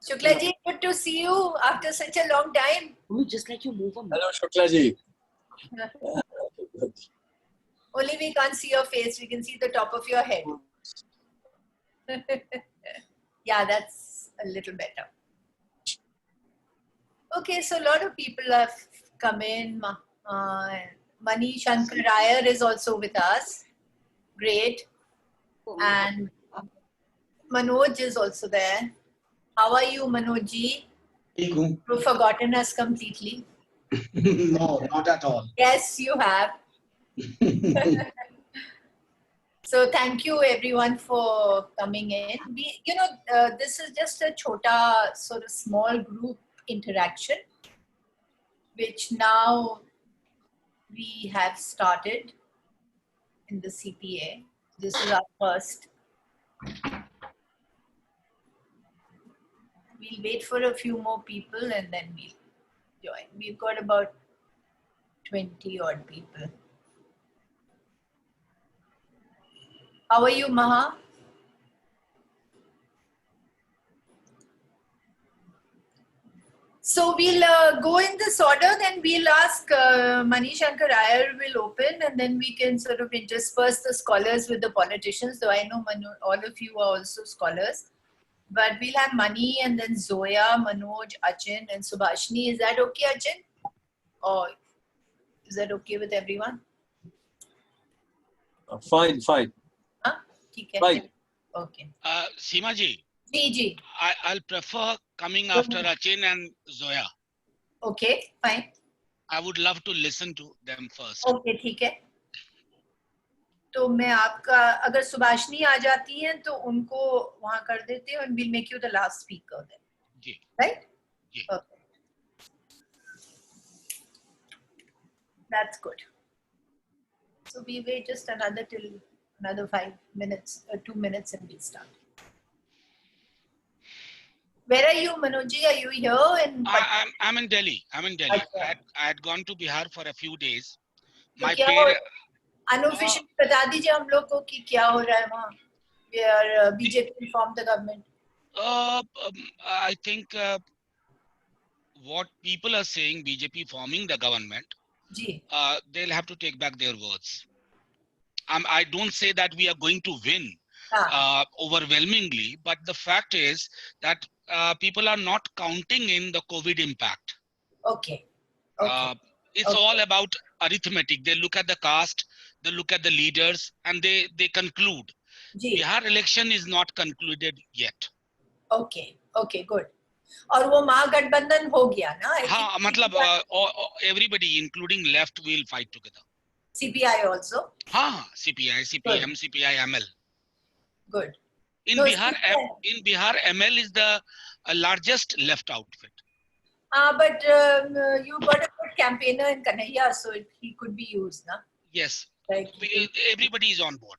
Shukla ji, good to see you after such a long time. Just like you move on. Hello, Shukla ji. Only we can't see your face. We can see the top of your head. Yeah, that's a little better. Okay, so a lot of people have come in. Mani Shankar Aiyar is also with us. Great. And Manoj is also there. How are you, Manoj ji? You've forgotten us completely. No, not at all. Yes, you have. So thank you everyone for coming in. This is just a chota, sort of small group interaction, which now we have started in the CPA. This is our first. We'll wait for a few more people and then we'll join. We've got about 20 odd people. How are you, Maha? So we'll go in this order, then we'll ask Mani Shankar Aiyar will open, and then we can sort of intersperse the scholars with the politicians. Though I know all of you are also scholars. But we'll have Mani and then Zoya, Manoj, Achin and Subhashini. Is that okay, Achin? Or is that okay with everyone? Fine. Huh? Fine. Okay. Seema ji. Ji. I'll prefer coming after Achin and Zoya. Okay, fine. I would love to listen to them first. Okay, ठीक है. तो मैं आपका अगर सुभाषिनी आ जाती हैं तो उनको वहां कर देते हैं and we'll make you the last speaker then. Ji. Right? Ji. Okay. That's good. So we wait just another 5 minutes, 2 minutes and we'll start. Where are you, Manoj? Are you here? I'm in Delhi. Okay. I had gone to Bihar for a few days. तो My क्या parents. unofficially बता दीजिए हम लोग को कि क्या हो रहा है वहाँ. Where BJP informed the government. I think what people are saying, BJP forming the government, they'll have to take back their words. I don't say that we are going to win overwhelmingly, but the fact is that people are not counting in the COVID impact. Okay. It's all about arithmetic. They look at the caste, they look at the leaders, and they conclude. Bihar election is not concluded yet. Okay, good. और वो महागठबंधन हो गया ना? हाँ, मतलब everybody, including left, will fight together. CPI also? हाँ, CPI, CPM, good. CPI, ML. Good. In Bihar, ML is the largest left outfit. But you got a good campaigner in Kanhaiya, so he could be used, na? Yes. Like, everybody is on board.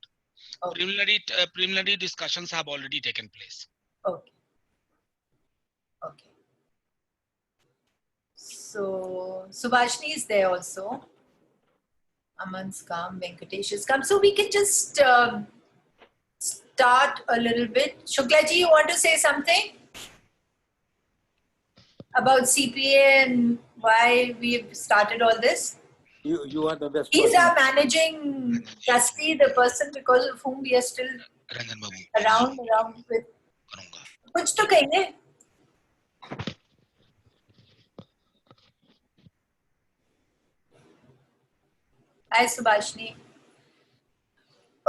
Okay. Preliminary discussions have already taken place. Okay. So Subhashini is there also. Aman's come, Venkatesh is come. So we can just start a little bit. Shukla ji, you want to say something about CPA and why we've started all this? You are the best. He's our managing trustee, the person because of whom we are still around with. कुछ तो कहेंगे. Hi, Subhashini.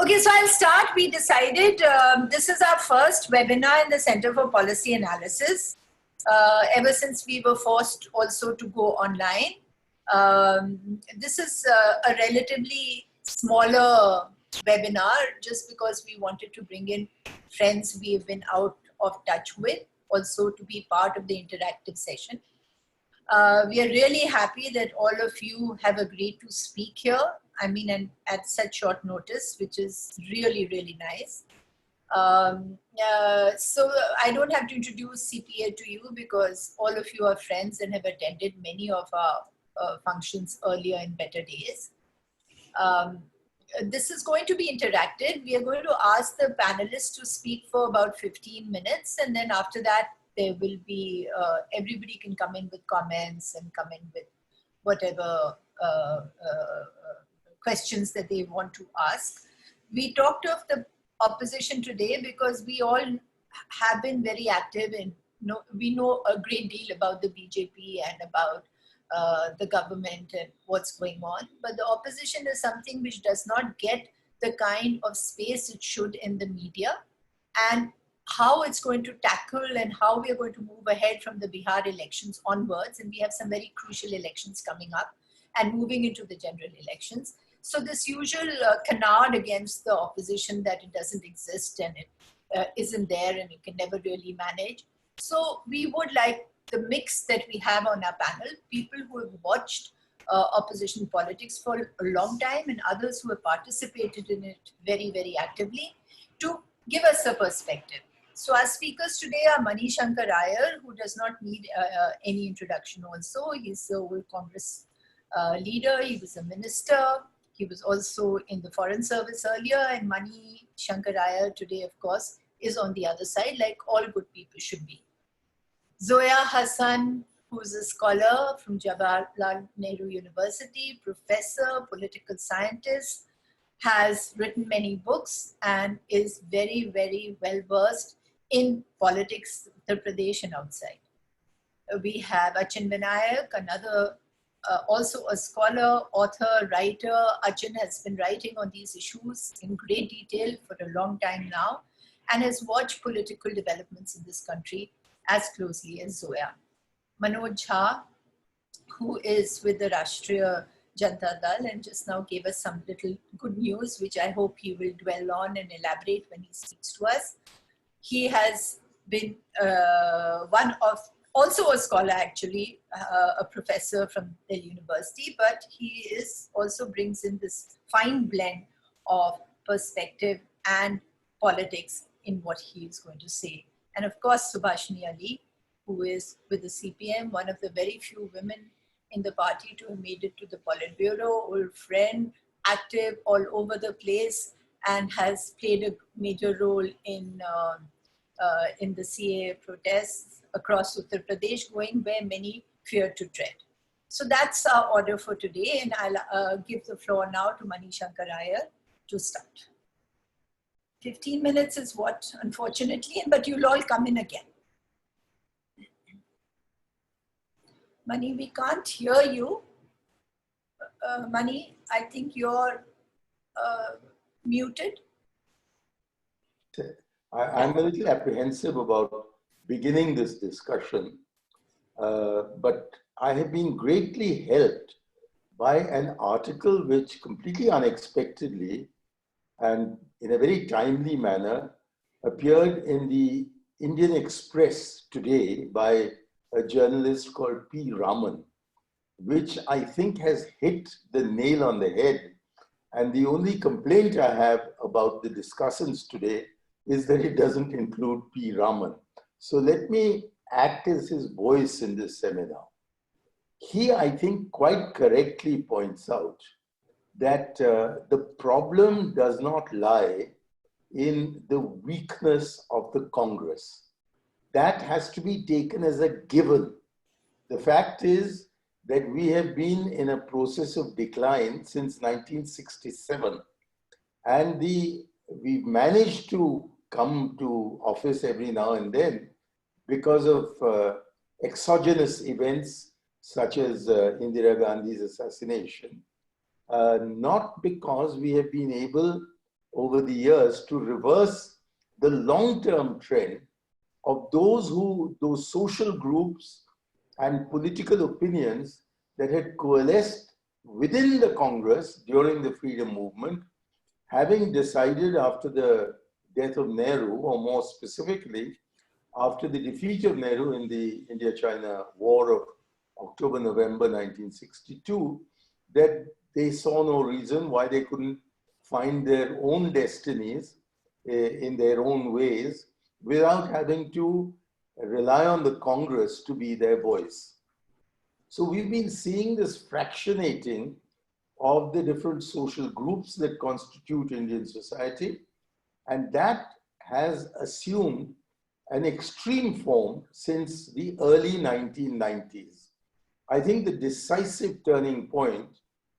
Okay, so I'll start. We decided this is our first webinar in the Center for Policy Analysis. Ever since we were forced also to go online. This is a relatively smaller webinar just because we wanted to bring in friends we've been out of touch with, also to be part of the interactive session. We are really happy that all of you have agreed to speak here. I mean, and at such short notice, which is really, really nice. So I don't have to introduce CPA to you because all of you are friends and have attended many of our functions earlier in better days. This is going to be interactive. We are going to ask the panelists to speak for about 15 minutes. And then after that, there will be, everybody can come in with comments and come in with whatever questions that they want to ask. We talked of the opposition today because we all have been very active in, we know a great deal about the BJP and about the government and what's going on. But the opposition is something which does not get the kind of space it should in the media, and how it's going to tackle and how we are going to move ahead from the Bihar elections onwards. And we have some very crucial elections coming up and moving into the general elections. So this usual canard against the opposition that it doesn't exist and it isn't there and you can never really manage. So we would like the mix that we have on our panel, people who have watched opposition politics for a long time and others who have participated in it very, very actively, to give us a perspective. So our speakers today are Mani Shankar Aiyar, who does not need any introduction also. He's the old Congress leader, he was a minister, he was also in the Foreign Service earlier, and Mani Shankar Aiyar today, of course, is on the other side, like all good people should be. Zoya Hasan, who's a scholar from Jawaharlal Nehru University, professor, political scientist, has written many books and is very, very well versed in politics, Uttar Pradesh and outside. We have Achin, another also a scholar, author, writer. Achin has been writing on these issues in great detail for a long time now and has watched political developments in this country as closely as Zoya. Manoj, who is with the Rashtriya Janata Dal and just now gave us some little good news, which I hope he will dwell on and elaborate when he speaks to us. He has been also a scholar actually, a professor from the university, but he is also brings in this fine blend of perspective and politics in what he is going to say. And of course, Subhashini Ali, who is with the CPM, one of the very few women in the party to have made it to the Politburo, old friend, active all over the place, and has played a major role in the CA protests across Uttar Pradesh, going where many fear to tread. So that's our order for today, and I'll give the floor now to Mani Shankar Aiyar to start. 15 minutes is what, unfortunately, but you'll all come in again. Mani, we can't hear you. Mani, I think you're muted. I'm a little apprehensive about beginning this discussion, but I have been greatly helped by an article which completely unexpectedly and in a very timely manner appeared in the Indian Express today by a journalist called P. Raman, which I think has hit the nail on the head. And the only complaint I have about the discussants today is that it doesn't include P. Raman. So let me act as his voice in this seminar. He, I think, quite correctly points out that the problem does not lie in the weakness of the Congress. That has to be taken as a given. The fact is that we have been in a process of decline since 1967. And we've managed to come to office every now and then because of exogenous events such as Indira Gandhi's assassination. Not because we have been able over the years to reverse the long-term trend of those social groups and political opinions that had coalesced within the Congress during the freedom movement, having decided after the death of Nehru, or more specifically, after the defeat of Nehru in the India-China War of October-November 1962, that they saw no reason why they couldn't find their own destinies in their own ways without having to rely on the Congress to be their voice. So we've been seeing this fractionating of the different social groups that constitute Indian society, and that has assumed an extreme form since the early 1990s. I think the decisive turning point,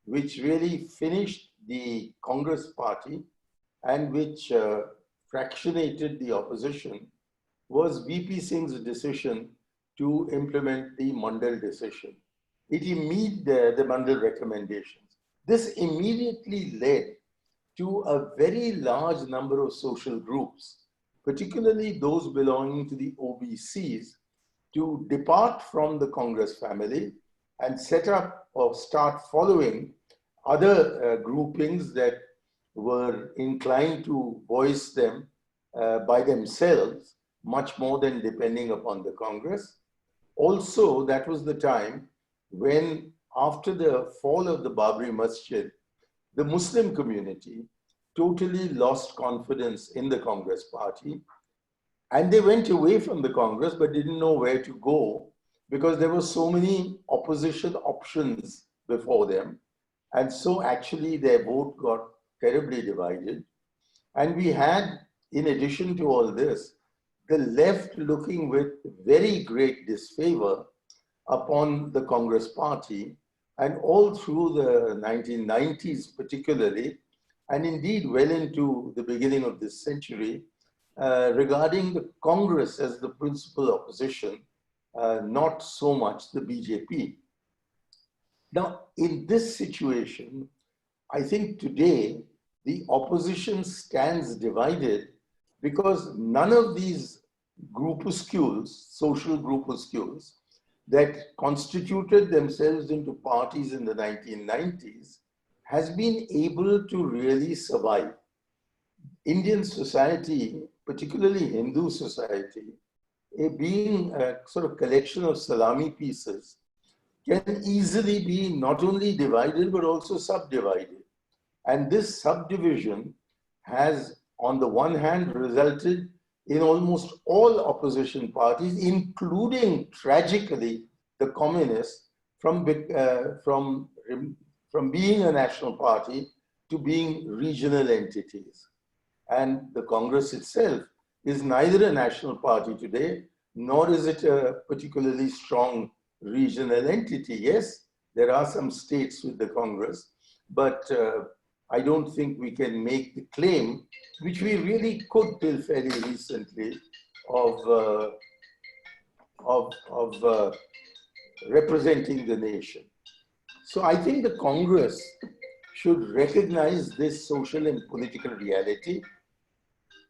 which really finished the Congress party and which fractionated the opposition, was VP Singh's decision to implement the Mandal decision. It immediately, the Mandal recommendations. This immediately led to a very large number of social groups, particularly those belonging to the OBCs, to depart from the Congress family and set up or start following other groupings that were inclined to voice them by themselves, much more than depending upon the Congress. Also, that was the time when, after the fall of the Babri Masjid, the Muslim community totally lost confidence in the Congress party, and they went away from the Congress but didn't know where to go because there were so many opposition options before them. And so actually their vote got terribly divided. And we had, in addition to all this, the left looking with very great disfavor upon the Congress party, and all through the 1990s particularly, and indeed well into the beginning of this century, regarding the Congress as the principal opposition, not so much the BJP. Now, in this situation, I think today the opposition stands divided because none of these groupuscules, social groupuscules, that constituted themselves into parties in the 1990s has been able to really survive. Indian society, particularly Hindu society, being a sort of collection of salami pieces, can easily be not only divided but also subdivided. And this subdivision has, on the one hand, resulted in almost all opposition parties, including, tragically, the communists, from being a national party to being regional entities. And the Congress itself is neither a national party today, nor is it a particularly strong regional entity. Yes, there are some states with the Congress, but I don't think we can make the claim, which we really could till fairly recently, of representing the nation. So I think the Congress should recognize this social and political reality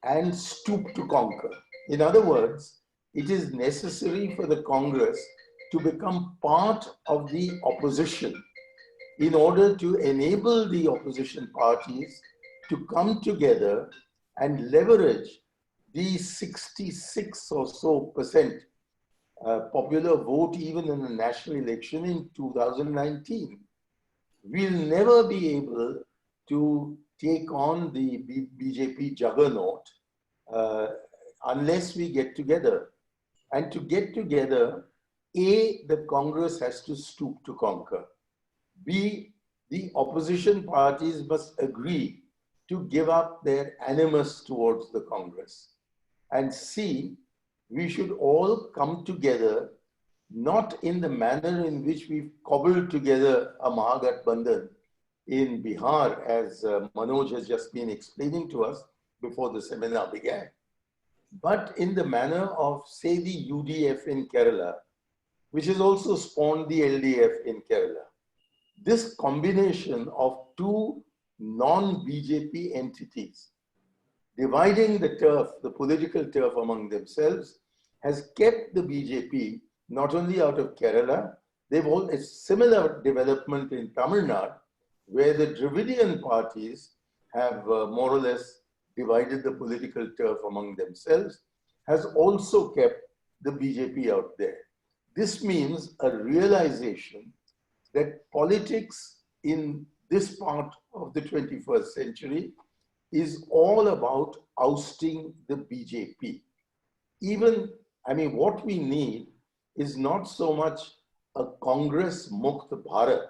and stoop to conquer. In other words, it is necessary for the Congress to become part of the opposition in order to enable the opposition parties to come together and leverage the 66 or so percent popular vote even in the national election in 2019. We'll never be able to take on the BJP juggernaut unless we get together. And to get together, A, the Congress has to stoop to conquer. B, the opposition parties must agree to give up their animus towards the Congress. And C, we should all come together, not in the manner in which we've cobbled together a Mahagathbandhan in Bihar, as Manoj has just been explaining to us before the seminar began, but in the manner of, say, the UDF in Kerala, which has also spawned the LDF in Kerala. This combination of two non-BJP entities dividing the turf, the political turf among themselves, has kept the BJP not only out of Kerala, they've all a similar development in Tamil Nadu, where the Dravidian parties have more or less divided the political turf among themselves, has also kept the BJP out there. This means a realization that politics in this part of the 21st century is all about ousting the BJP. Even, I mean, what we need is not so much a Congress Mukt Bharat,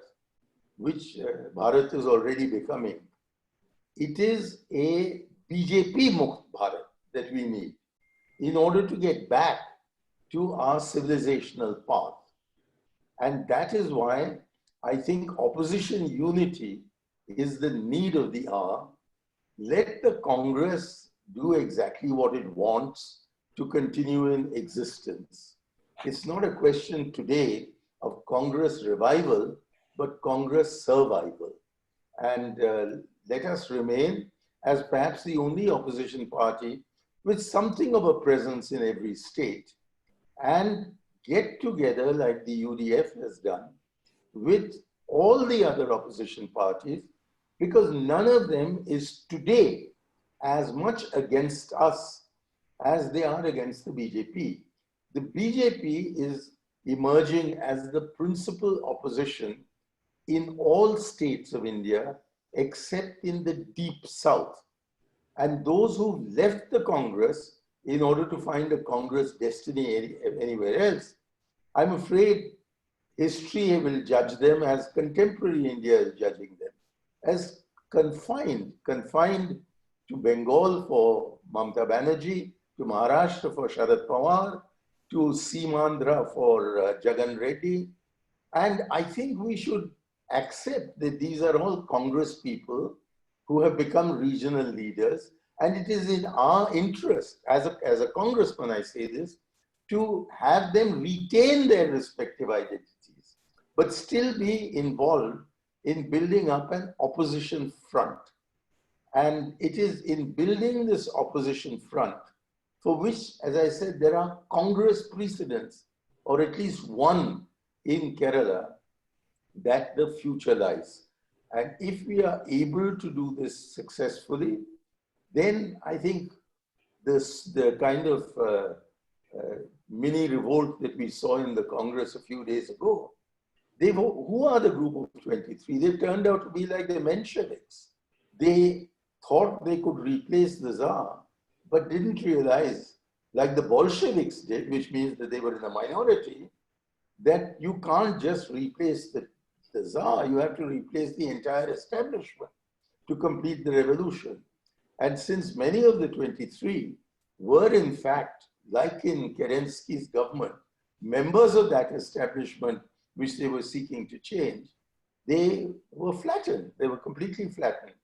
which Bharat is already becoming. It is a BJP Mukt Bharat that we need. in order to get back to our civilizational path. And that is why I think opposition unity is the need of the hour. Let the Congress do exactly what it wants to continue in existence. It's not a question today of Congress revival, but Congress survival. And let us remain as perhaps the only opposition party with something of a presence in every state, and get together like the UDF has done with all the other opposition parties, because none of them is today as much against us as they are against the BJP. The BJP is emerging as the principal opposition in all states of India, except in the deep south. And those who left the Congress in order to find a Congress destiny anywhere else, I'm afraid history will judge them as contemporary India is judging them, as confined to Bengal for Mamata Banerjee, to Maharashtra for Sharad Pawar, to Simandhra for Jagan Reddy. And I think we should accept that these are all Congress people who have become regional leaders. And it is in our interest, as a congressman, I say this, to have them retain their respective identities, but still be involved in building up an opposition front. And it is in building this opposition front, for which, as I said, there are Congress precedents, or at least one in Kerala, that the future lies. And if we are able to do this successfully, then I think the kind of mini revolt that we saw in the Congress a few days ago, who are the group of 23? They turned out to be like the Mensheviks. They thought they could replace the Tsar, but didn't realize, like the Bolsheviks did, which means that they were in a minority, that you can't just replace the Tsar, you have to replace the entire establishment to complete the revolution. And since many of the 23 were in fact, like in Kerensky's government, members of that establishment which they were seeking to change, they were flattened. They were completely flattened.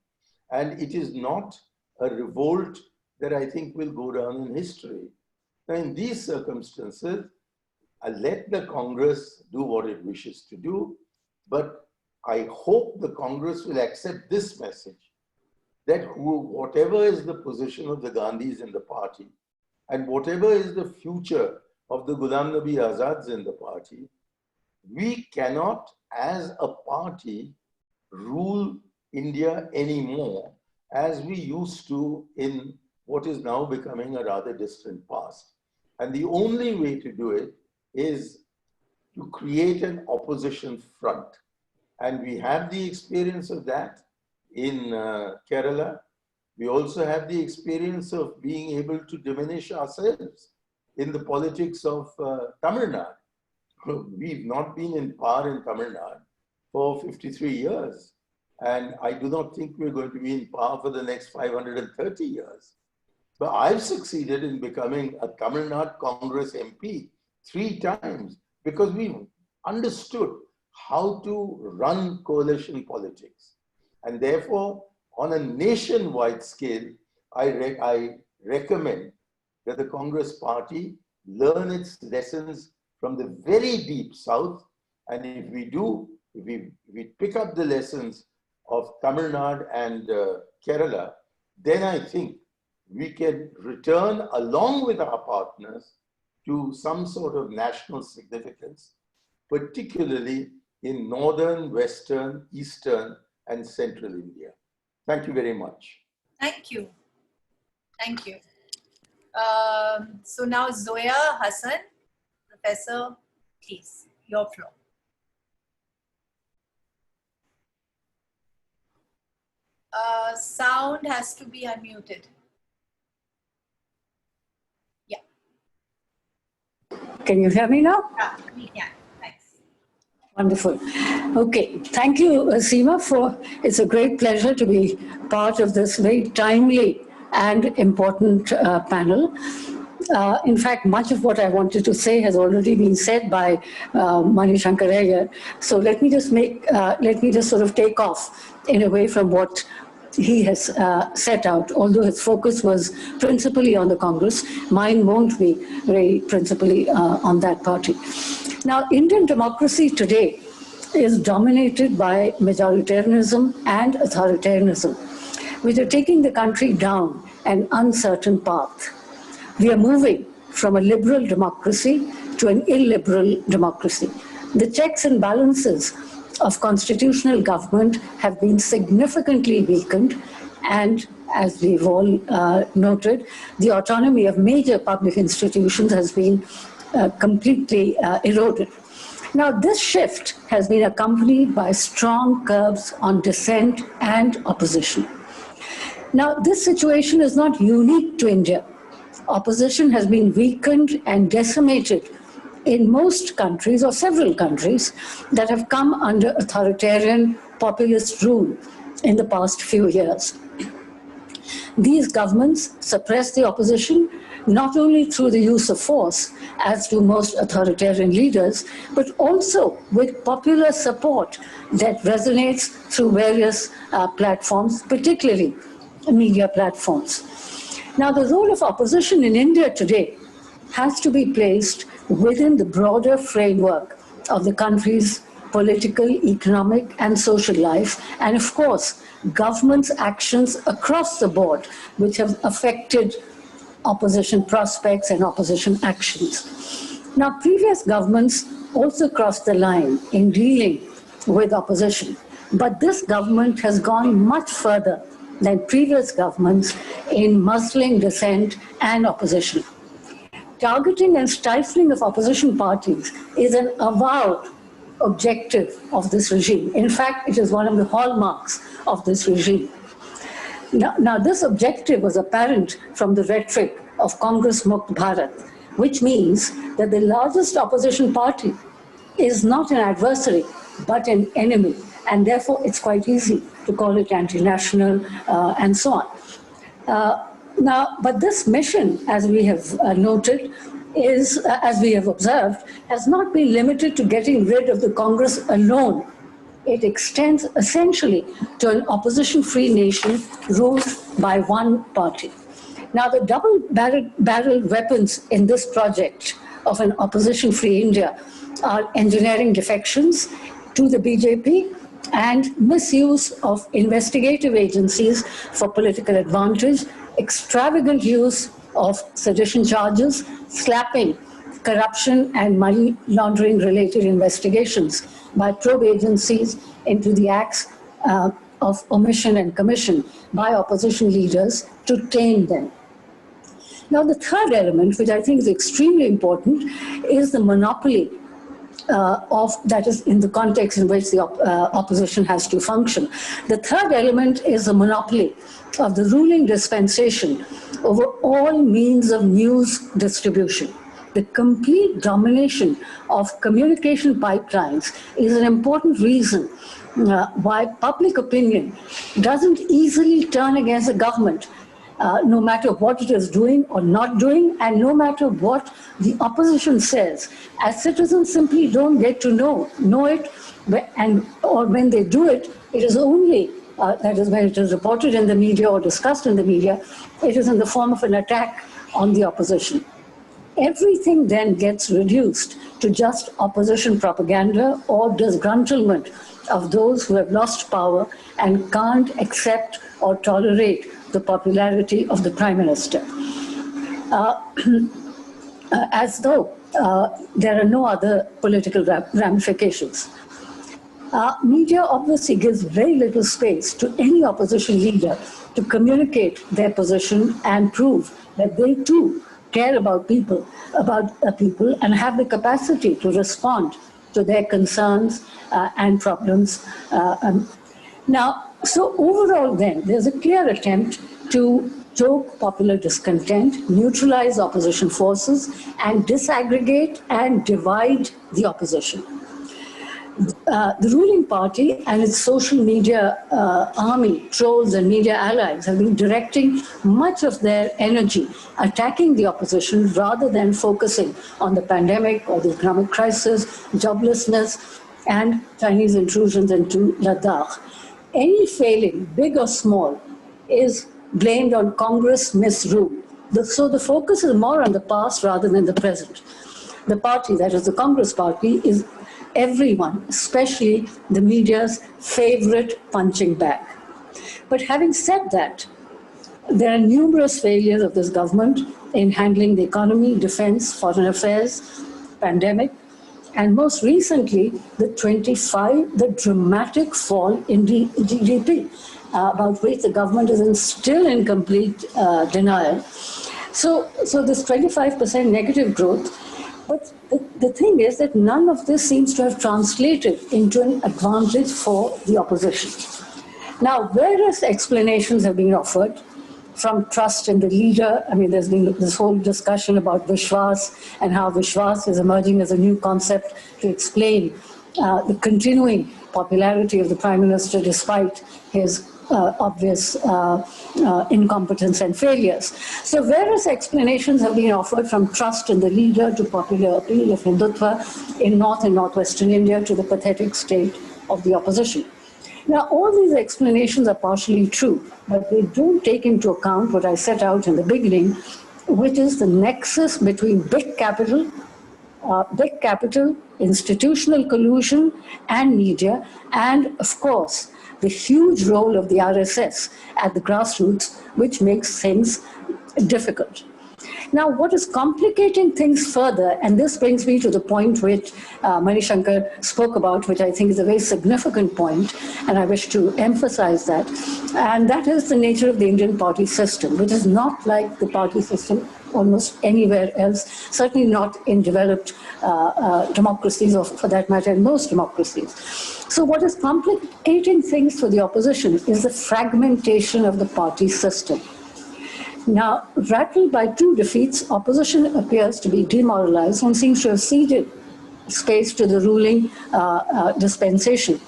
And it is not a revolt that I think will go down in history. Now, in these circumstances, let the Congress do what it wishes to do, but I hope the Congress will accept this message, that whatever is the position of the Gandhis in the party, and whatever is the future of the Ghulam Nabi Azads in the party, we cannot, as a party, rule India anymore as we used to in what is now becoming a rather distant past. And the only way to do it is to create an opposition front. And we have the experience of that in Kerala. We also have the experience of being able to diminish ourselves in the politics of Tamil Nadu. We've not been in power in Tamil Nadu for 53 years. And I do not think we're going to be in power for the next 530 years. But I've succeeded in becoming a Tamil Nadu Congress MP 3 times because we understood how to run coalition politics. And therefore, on a nationwide scale, I recommend that the Congress party learn its lessons from the very deep south. And if we do, if we pick up the lessons of Tamil Nadu and Kerala, then I think we can return along with our partners to some sort of national significance, particularly in northern, western, eastern, and central India. Thank you very much. Thank you. Thank you. So now Zoya Hasan, Professor, please, your floor. Sound has to be unmuted. Yeah. Can you hear me now? Yeah, we can. Thanks. Wonderful. Okay. Thank you, Seema, it's a great pleasure to be part of this very timely and important panel. In fact, much of what I wanted to say has already been said by Mani Shankar Aiyar. So let me just sort of take off in a way from what he has set out. Although his focus was principally on the Congress, mine won't be very principally on that party. Now, Indian democracy today is dominated by majoritarianism and authoritarianism, which are taking the country down an uncertain path. We are moving from a liberal democracy to an illiberal democracy. The checks and balances of constitutional government have been significantly weakened, and as we've all noted, the autonomy of major public institutions has been completely eroded. Now, this shift has been accompanied by strong curbs on dissent and opposition. Now, this situation is not unique to India. Opposition has been weakened and decimated in most countries, or several countries, that have come under authoritarian populist rule in the past few years. These governments suppress the opposition not only through the use of force, as do most authoritarian leaders, but also with popular support that resonates through various platforms, particularly media platforms. Now, the role of opposition in India today has to be placed within the broader framework of the country's political, economic, and social life, and of course, government's actions across the board, which have affected opposition prospects and opposition actions. Now, previous governments also crossed the line in dealing with opposition, but this government has gone much further than previous governments in muzzling dissent and opposition. Targeting and stifling of opposition parties is an avowed objective of this regime. In fact, it is one of the hallmarks of this regime. Now, this objective was apparent from the rhetoric of Congress Mukt Bharat, which means that the largest opposition party is not an adversary, but an enemy. And therefore, it's quite easy to call it anti-national and so on. But this mission, as we have noted, as we have observed, has not been limited to getting rid of the Congress alone. It extends essentially to an opposition-free nation ruled by one party. Now, the double-barreled weapons in this project of an opposition-free India are engineering defections to the BJP and misuse of investigative agencies for political advantage, extravagant use of sedition charges, slapping corruption and money laundering related investigations by probe agencies into the acts of omission and commission by opposition leaders to tame them. Now, the third element, which I think is extremely important, is the monopoly that is in the context in which the opposition has to function. The third element is the monopoly of the ruling dispensation over all means of news distribution. The complete domination of communication pipelines is an important reason why public opinion doesn't easily turn against the government, no matter what it is doing or not doing, and no matter what the opposition says. As citizens simply don't get to know it, or when they do it, it is only, that is when it is reported in the media or discussed in the media, it is in the form of an attack on the opposition. Everything then gets reduced to just opposition propaganda or disgruntlement of those who have lost power and can't accept or tolerate the popularity of the Prime Minister. As though there are no other political ramifications. Media obviously gives very little space to any opposition leader to communicate their position and prove that they too care about people, and have the capacity to respond to their concerns and problems. So overall then, there's a clear attempt to stoke popular discontent, neutralize opposition forces, and disaggregate and divide the opposition. The ruling party and its social media army, trolls and media allies, have been directing much of their energy attacking the opposition rather than focusing on the pandemic or the economic crisis, joblessness, and Chinese intrusions into Ladakh. Any failing, big or small, is blamed on Congress misrule. So the focus is more on the past rather than the present. The party, that is the Congress party, is everyone, especially the media's favorite punching bag. But having said that, there are numerous failures of this government in handling the economy, defense, foreign affairs, pandemic, and most recently, the dramatic fall in GDP, about which the government is still in complete denial. So this 25% negative growth. But the thing is that none of this seems to have translated into an advantage for the opposition. Now, various explanations have been offered, from trust in the leader. I mean, there's been this whole discussion about Vishwas and how Vishwas is emerging as a new concept to explain the continuing popularity of the Prime Minister despite his obvious incompetence and failures. So various explanations have been offered, from trust in the leader to popular appeal of Hindutva in North and Northwestern India to the pathetic state of the opposition. Now, all these explanations are partially true, but they don't take into account what I set out in the beginning, which is the nexus between big capital, institutional collusion, and media, and of course, the huge role of the RSS at the grassroots, which makes things difficult. Now, what is complicating things further, and this brings me to the point which Mani Shankar spoke about, which I think is a very significant point, and I wish to emphasize that, and that is the nature of the Indian party system, which is not like the party system almost anywhere else, certainly not in developed democracies, or for that matter, in most democracies. So what is complicating things for the opposition is the fragmentation of the party system. Now, rattled by two defeats, opposition appears to be demoralized and seems to have ceded space to the ruling dispensation.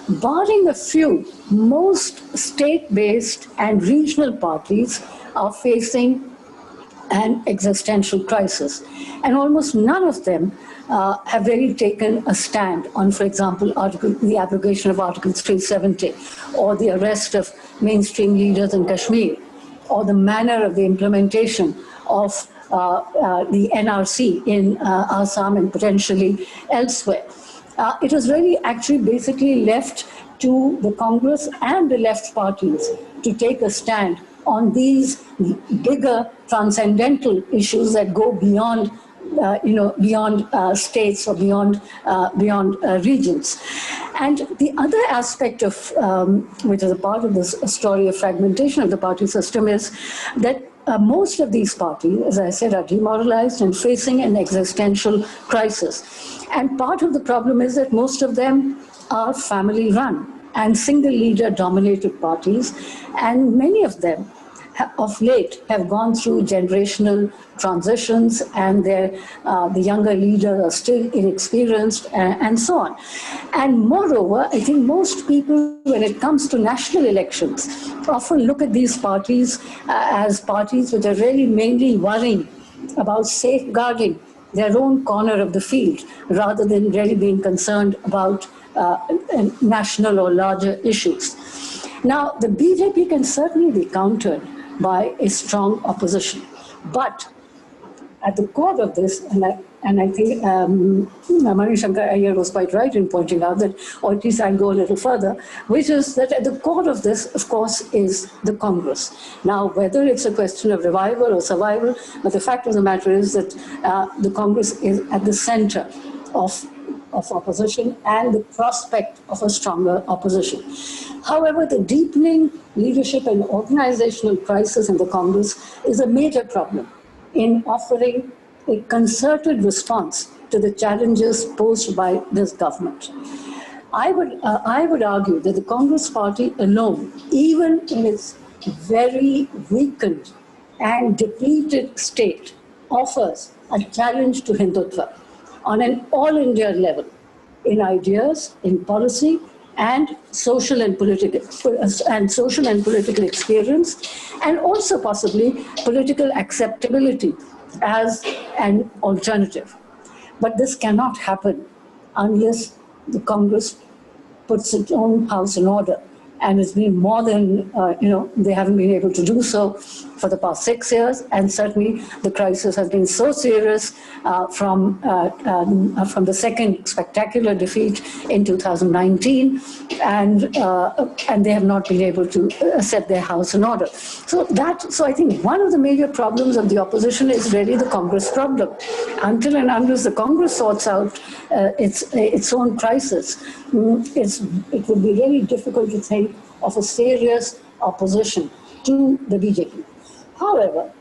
Barring a few, most state-based and regional parties are facing an existential crisis. And almost none of them have really taken a stand on, for example, the abrogation of Article 370, or the arrest of mainstream leaders in Kashmir, or the manner of the implementation of the NRC in Assam and potentially elsewhere. It was really actually basically left to the Congress and the left parties to take a stand on these bigger transcendental issues that go beyond beyond states or beyond regions. And the other aspect of, which is a part of this story of fragmentation of the party system, is that most of these parties, as I said, are demoralized and facing an existential crisis. And part of the problem is that most of them are family-run and single-leader-dominated parties, and many of them of late have gone through generational transitions, and the younger leaders are still inexperienced, and so on. And moreover, I think most people, when it comes to national elections, often look at these parties as parties which are really mainly worrying about safeguarding their own corner of the field, rather than really being concerned about national or larger issues. Now, the BJP can certainly be countered by a strong opposition. But at the core of this, and I think Mani Shankar Aiyar was quite right in pointing out that, or at least I'll go a little further, which is that at the core of this, of course, is the Congress. Now, whether it's a question of revival or survival, but the fact of the matter is that the Congress is at the center of opposition and the prospect of a stronger opposition. However, the deepening leadership and organizational crisis in the Congress is a major problem in offering a concerted response to the challenges posed by this government. I would argue that the Congress party alone, even in its very weakened and depleted state, offers a challenge to Hindutva on an all-India level. in ideas, in policy, and social and political experience, and also possibly political acceptability as an alternative. But this cannot happen unless the Congress puts its own house in order. And it's been more than, they haven't been able to do so for the past 6 years. And certainly the crisis has been so serious from the second spectacular defeat in 2019. And they have not been able to set their house in order. So I think one of the major problems of the opposition is really the Congress problem. Until and unless the Congress sorts out its own crisis, it would be really difficult to think of a serious opposition to the BJP. However,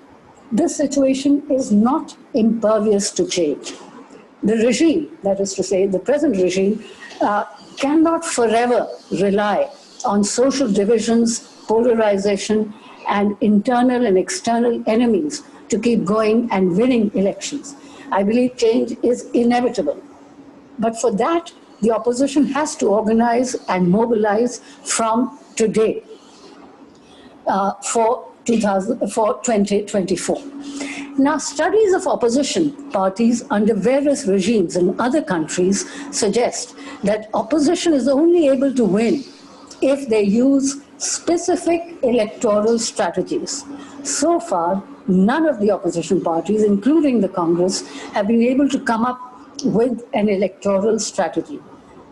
this situation is not impervious to change. The regime, that is to say, the present regime, cannot forever rely on social divisions, polarization, and internal and external enemies to keep going and winning elections. I believe change is inevitable. But for that, the opposition has to organize and mobilize from today for 2024. Now, studies of opposition parties under various regimes in other countries suggest that opposition is only able to win if they use specific electoral strategies. So far, none of the opposition parties, including the Congress, have been able to come up with an electoral strategy.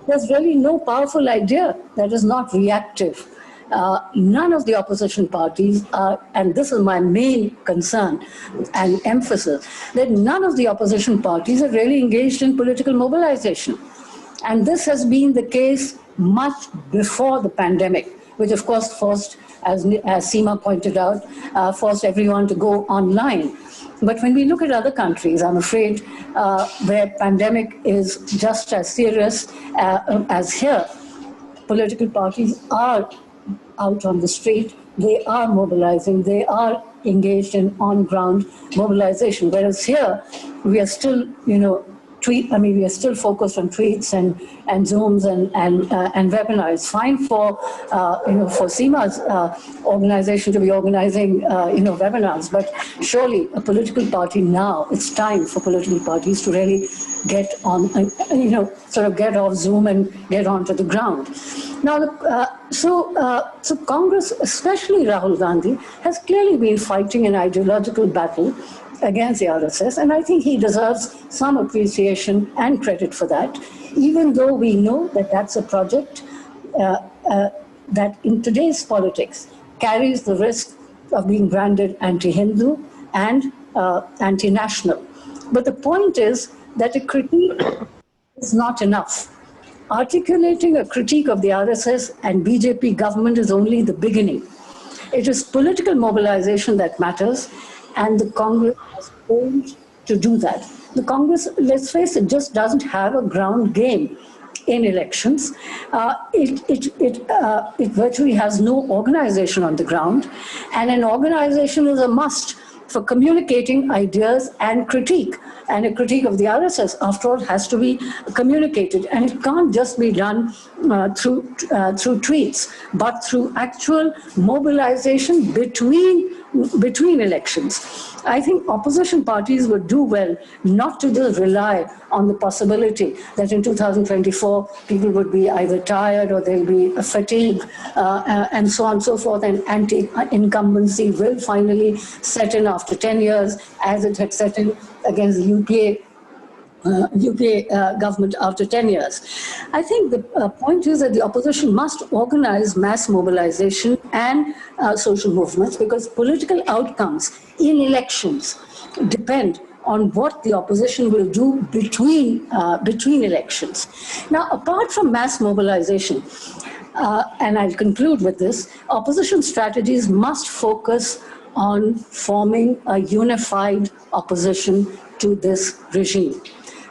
There's really no powerful idea that is not reactive. None of the opposition parties are, and this is my main concern and emphasis, that none of the opposition parties are really engaged in political mobilization. And this has been the case much before the pandemic, which of course forced, as Seema pointed out, forced everyone to go online. But when we look at other countries, I'm afraid, where pandemic is just as serious as here, political parties are out on the street, they are mobilizing, they are engaged in on-ground mobilization. Whereas here, we are still, we are still focused on tweets and Zooms and webinars. Fine for Seema's organization to be organizing webinars, but surely a political party now, it's time for political parties to really get on, sort of get off Zoom and get onto the ground. Now, so Congress, especially Rahul Gandhi, has clearly been fighting an ideological battle against the RSS, and I think he deserves some appreciation and credit for that, even though we know that that's a project that in today's politics carries the risk of being branded anti-Hindu and anti-national. But the point is that a critique is not enough. Articulating a critique of the RSS and BJP government is only the beginning. It is political mobilization that matters, and the Congress has failed to do that. The Congress, let's face it, just doesn't have a ground game in elections. It virtually has no organization on the ground, and an organization is a must for communicating ideas and critique. And a critique of the RSS, after all, has to be communicated. And it can't just be done through tweets, but through actual mobilization between elections. I think opposition parties would do well not to just rely on the possibility that in 2024 people would be either tired or they'll be fatigued and so on and so forth, and anti-incumbency will finally set in after 10 years as it had set in against the UK government after 10 years. I think the point is that the opposition must organize mass mobilization and social movements, because political outcomes in elections depend on what the opposition will do between elections. Now, apart from mass mobilization, and I'll conclude with this, opposition strategies must focus on forming a unified opposition to this regime.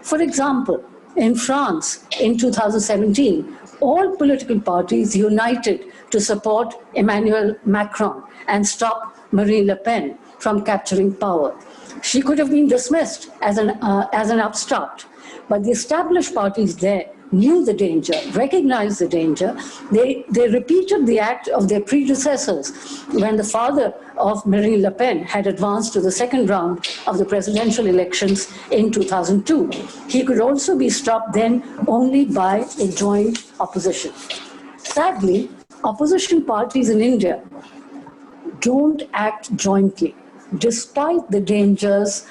For example, in France in 2017, all political parties united to support Emmanuel Macron and stop Marine Le Pen from capturing power. She could have been dismissed as an upstart, but the established parties there knew the danger, recognized the danger. They repeated the act of their predecessors when the father of Marine Le Pen had advanced to the second round of the presidential elections in 2002. He could also be stopped then only by a joint opposition. Sadly, opposition parties in India don't act jointly, despite the dangers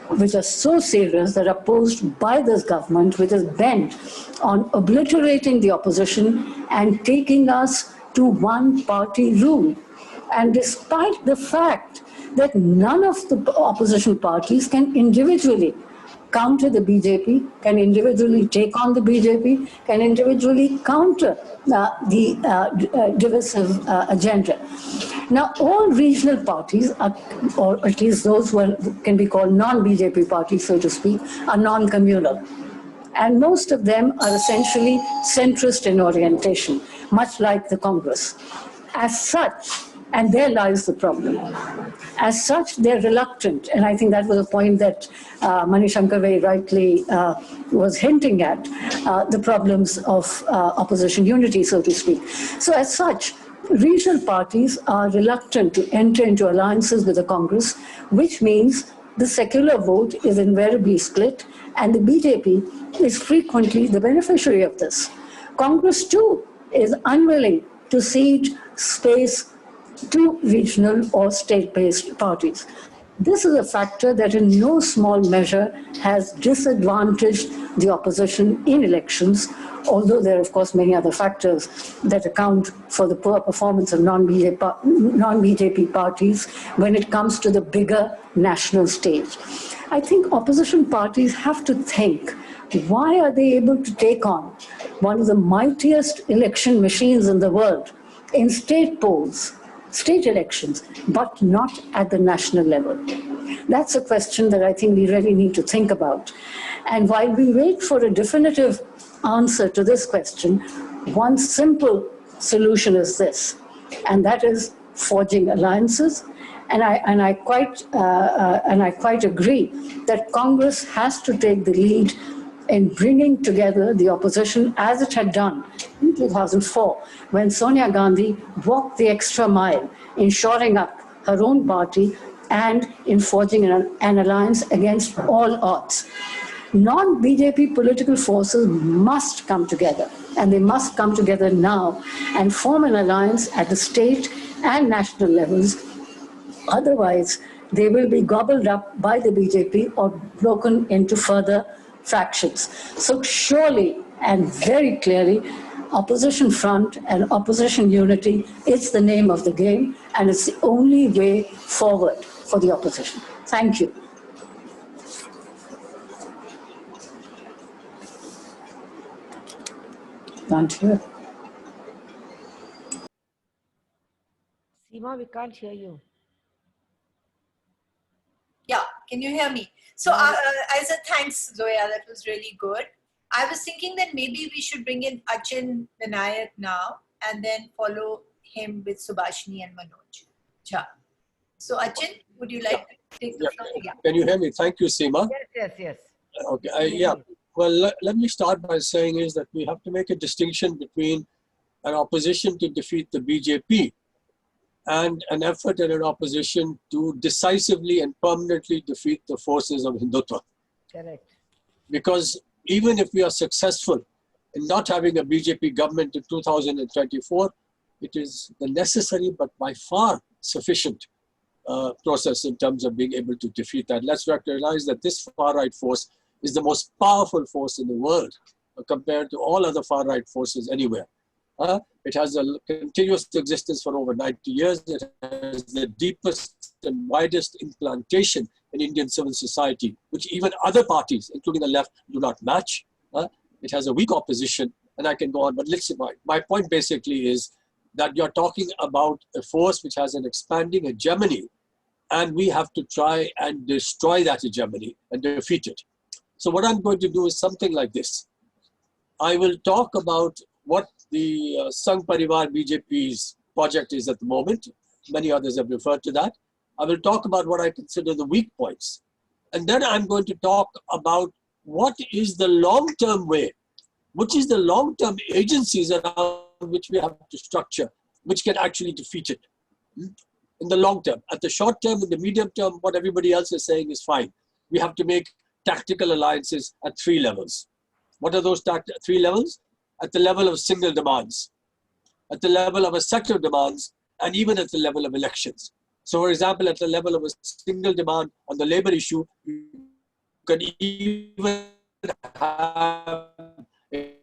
which are so serious that are posed by this government, which is bent on obliterating the opposition and taking us to one-party rule. And despite the fact that none of the opposition parties can individually counter the BJP, can individually take on the BJP, can individually counter the divisive agenda. Now, all regional parties, or at least those who can be called non-BJP parties, so to speak, are non-communal. And most of them are essentially centrist in orientation, much like the Congress. As such, and there lies the problem. As such, they're reluctant, and I think that was a point that Mani Shankar very rightly was hinting at, the problems of opposition unity, so to speak. So as such, regional parties are reluctant to enter into alliances with the Congress, which means the secular vote is invariably split, and the BJP is frequently the beneficiary of this. Congress, too, is unwilling to cede space to regional or state-based parties. This is a factor that in no small measure has disadvantaged the opposition in elections, although there are, of course, many other factors that account for the poor performance of non-BJP parties when it comes to the bigger national stage. I think opposition parties have to think, why are they able to take on one of the mightiest election machines in the world in state polls, state elections, but not at the national level? That's a question that I think we really need to think about. And while we wait for a definitive answer to this question, one simple solution is this, and that is forging alliances. And I quite agree that Congress has to take the lead in bringing together the opposition, as it had done in 2004, when Sonia Gandhi walked the extra mile in shoring up her own party and in forging an alliance against all odds. Non-BJP political forces must come together, and they must come together now and form an alliance at the state and national levels. Otherwise, they will be gobbled up by the BJP or broken into further fractions. So surely and very clearly, opposition front and opposition unity is the name of the game, and it's the only way forward for the opposition. Thank you. Can't hear. Seema, we can't hear you. Yeah, can you hear me? So I said, thanks, Zoya, that was really good. I was thinking that maybe we should bring in Achin Vanaik now and then follow him with Subhashini and Manoj. Ja. So Achin, would you like to take the floor? Yeah. Can you hear me? Thank you, Seema. Yes. Okay, yeah. Well, let me start by saying is that we have to make a distinction between an opposition to defeat the BJP and an effort in an opposition to decisively and permanently defeat the forces of Hindutva. Correct. Because even if we are successful in not having a BJP government in 2024, it is the necessary but by far sufficient process in terms of being able to defeat that. Let's recognize that this far-right force is the most powerful force in the world compared to all other far-right forces anywhere. It has a continuous existence for over 90 years. It has the deepest and widest implantation in Indian civil society, which even other parties, including the left, do not match. It has a weak opposition, and I can go on. But listen, my point basically is that you're talking about a force which has an expanding hegemony, and we have to try and destroy that hegemony and defeat it. So what I'm going to do is something like this. I will talk about what the Sangh Parivar BJP's project is at the moment. Many others have referred to that. I will talk about what I consider the weak points. And then I'm going to talk about what is the long-term way which is the long-term agencies around which we have to structure, which can actually defeat it in the long term. At the short term, in the medium term, what everybody else is saying is fine. We have to make tactical alliances at 3 levels. What are those 3 levels? At the level of single demands, at the level of a set of demands, and even at the level of elections. So, for example, at the level of a single demand on the labor issue, you can even have a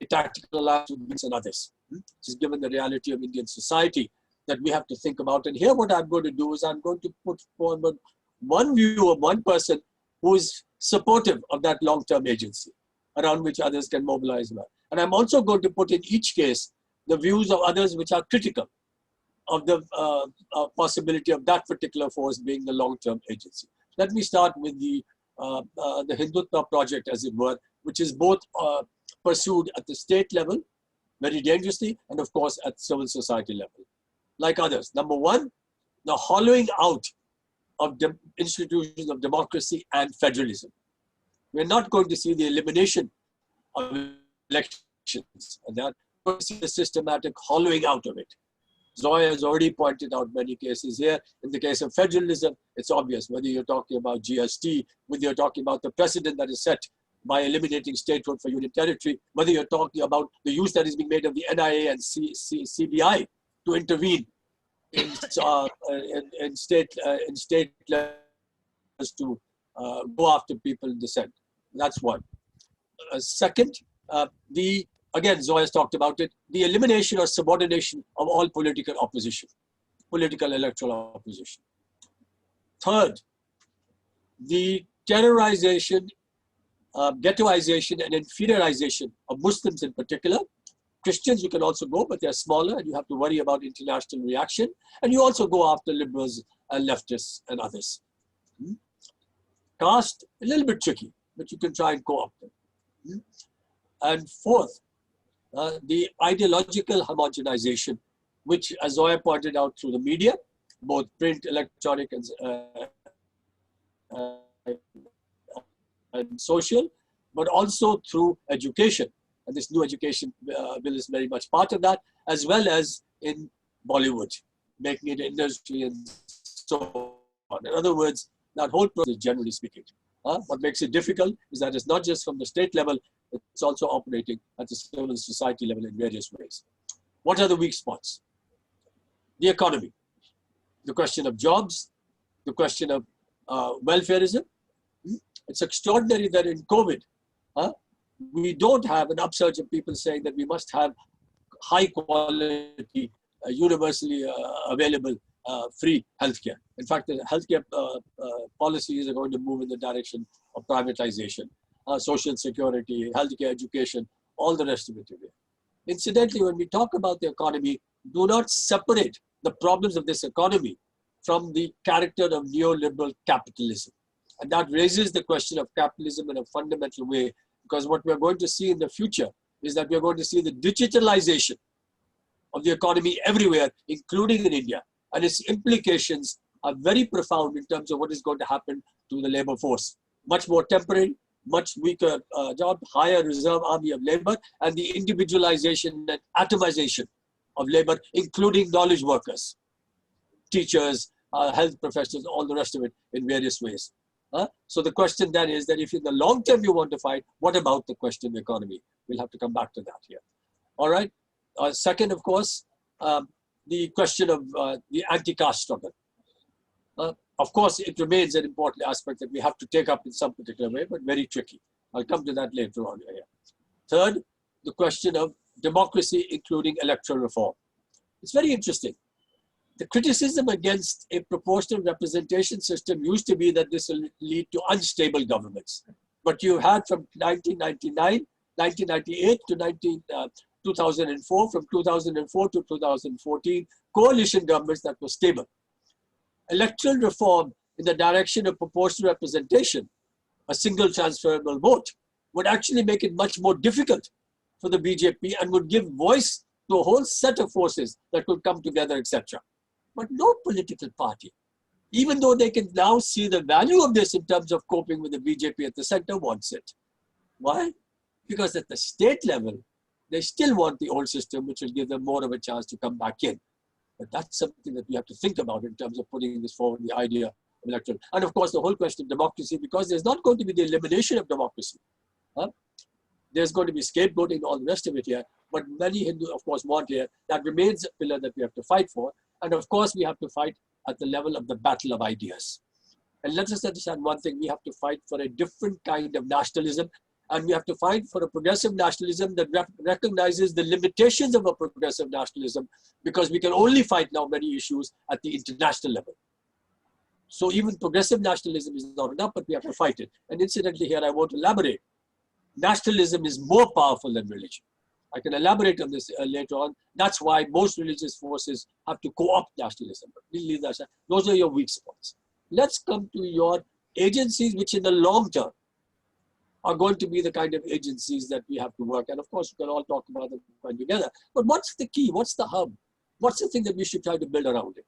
tactical alliance with and others. This is given the reality of Indian society that we have to think about. And here what I'm going to do is I'm going to put forward one view of one person who is supportive of that long-term agency around which others can mobilize well. And I'm also going to put in each case the views of others which are critical of the possibility of that particular force being the long-term agency. Let me start with the Hindutva project, as it were, which is both pursued at the state level, very dangerously, and of course at civil society level. Like others, number one, the hollowing out of the institutions of democracy and federalism. We're not going to see the elimination of elections, and that we're going to see the systematic hollowing out of it. Zoya has already pointed out many cases here. In the case of federalism, it's obvious, whether you're talking about GST, whether you're talking about the precedent that is set by eliminating statehood for union territory, whether you're talking about the use that is being made of the NIA and CBI to intervene in state levels to go after people in dissent. That's one. Second, again, Zoya has talked about it, the elimination or subordination of all political opposition, political electoral opposition. Third, the terrorization, ghettoization and inferiorization of Muslims in particular. Christians, you can also go, but they're smaller and you have to worry about international reaction. And you also go after liberals and leftists and others. Caste, a little bit tricky, but you can try and co-opt them. And fourth, the ideological homogenization, which, as Zoya pointed out, through the media, both print, electronic, and social, but also through education. And this new education bill is very much part of that, as well as in Bollywood, making it industry and so on. In other words, that whole process, generally speaking. What makes it difficult is that it's not just from the state level, it's also operating at the civil society level in various ways. What are the weak spots? The economy, the question of jobs, the question of welfareism. It's extraordinary that in COVID, we don't have an upsurge of people saying that we must have high quality, universally available, free healthcare. In fact, the healthcare policies are going to move in the direction of privatization, social security, healthcare, education, all the rest of it. Incidentally, when we talk about the economy, do not separate the problems of this economy from the character of neoliberal capitalism. And that raises the question of capitalism in a fundamental way, because what we're going to see in the future is that we're going to see the digitalization of the economy everywhere, including in India. And its implications are very profound in terms of what is going to happen to the labor force. Much more temporary, much weaker job, higher reserve army of labor, and the individualization and atomization of labor, including knowledge workers, teachers, health professionals, all the rest of it in various ways. So the question then is that if in the long term you want to fight, what about the question of the economy? We'll have to come back to that here. All right. Second, of course, the question of the anti-caste struggle. Of course, it remains an important aspect that we have to take up in some particular way, but very tricky. I'll come to that later on here. Third, the question of democracy, including electoral reform. It's very interesting. The criticism against a proportional representation system used to be that this will lead to unstable governments. But you had from 1998 to 2004, from 2004 to 2014, coalition governments that were stable. Electoral reform in the direction of proportional representation, a single transferable vote, would actually make it much more difficult for the BJP and would give voice to a whole set of forces that could come together, etc. But no political party, even though they can now see the value of this in terms of coping with the BJP at the center, wants it. Why? Because at the state level, they still want the old system, which will give them more of a chance to come back in. But that's something that we have to think about in terms of putting this forward, the idea of electoral. And of course, the whole question of democracy, because there's not going to be the elimination of democracy. Huh? There's going to be scapegoating and all the rest of it here. But many Hindus, of course, want here. That remains a pillar that we have to fight for. And of course, we have to fight at the level of the battle of ideas. And let us understand one thing. We have to fight for a different kind of nationalism. And we have to fight for a progressive nationalism that recognizes the limitations of a progressive nationalism, because we can only fight now many issues at the international level. So even progressive nationalism is not enough, but we have to fight it. And incidentally here, I want to elaborate. Nationalism is more powerful than religion. I can elaborate on this later on. That's why most religious forces have to co-opt nationalism. Those are your weak spots. Let's come to your agencies, which in the long term are going to be the kind of agencies that we have to work. And of course, we can all talk about them together. But what's the key? What's the hub? What's the thing that we should try to build around it?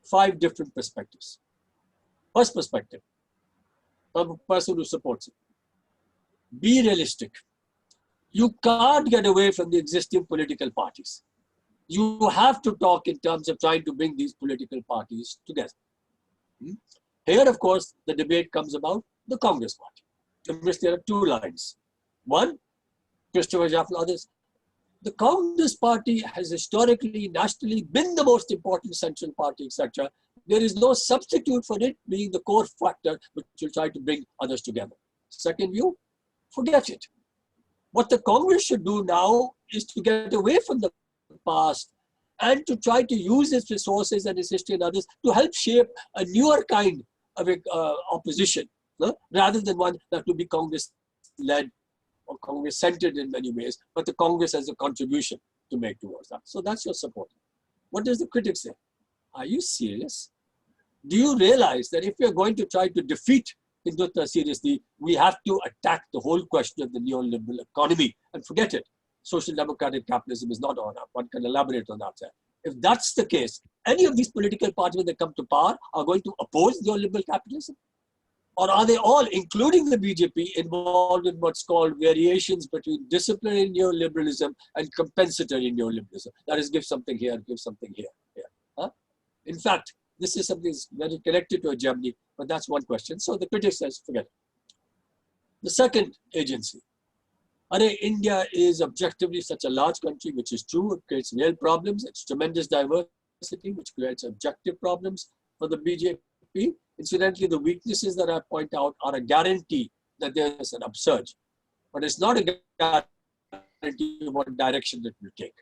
5 different perspectives. First perspective, a person who supports it. Be realistic. You can't get away from the existing political parties. You have to talk in terms of trying to bring these political parties together. Here, of course, the debate comes about the Congress party, in which there are 2 lines. One, Christopher Jaffel, others. The Congress party has historically, nationally been the most important central party, etc. There is no substitute for it being the core factor which will try to bring others together. Second view, forget it. What the Congress should do now is to get away from the past and to try to use its resources and its history and others to help shape a newer kind of opposition, rather than one that will be Congress-led or Congress-centered in many ways, but the Congress has a contribution to make towards that. So that's your support. What does the critic say? Are you serious? Do you realize that if we're going to try to defeat Hindutva seriously, we have to attack the whole question of the neoliberal economy and forget it? Social democratic capitalism is not on up. One can elaborate on that. If that's the case, any of these political parties, when they come to power, are going to oppose neoliberal capitalism? Or are they all, including the BJP, involved in what's called variations between disciplinary neoliberalism and compensatory neoliberalism? That is, give something here, give something here. Huh? In fact, this is something that's very connected to hegemony, but that's one question. So the critic says, forget it. The second agency. India is objectively such a large country, which is true. It creates real problems. It's tremendous diversity, which creates objective problems for the BJP. Incidentally, the weaknesses that I point out are a guarantee that there's an upsurge. But it's not a guarantee of what direction it will take.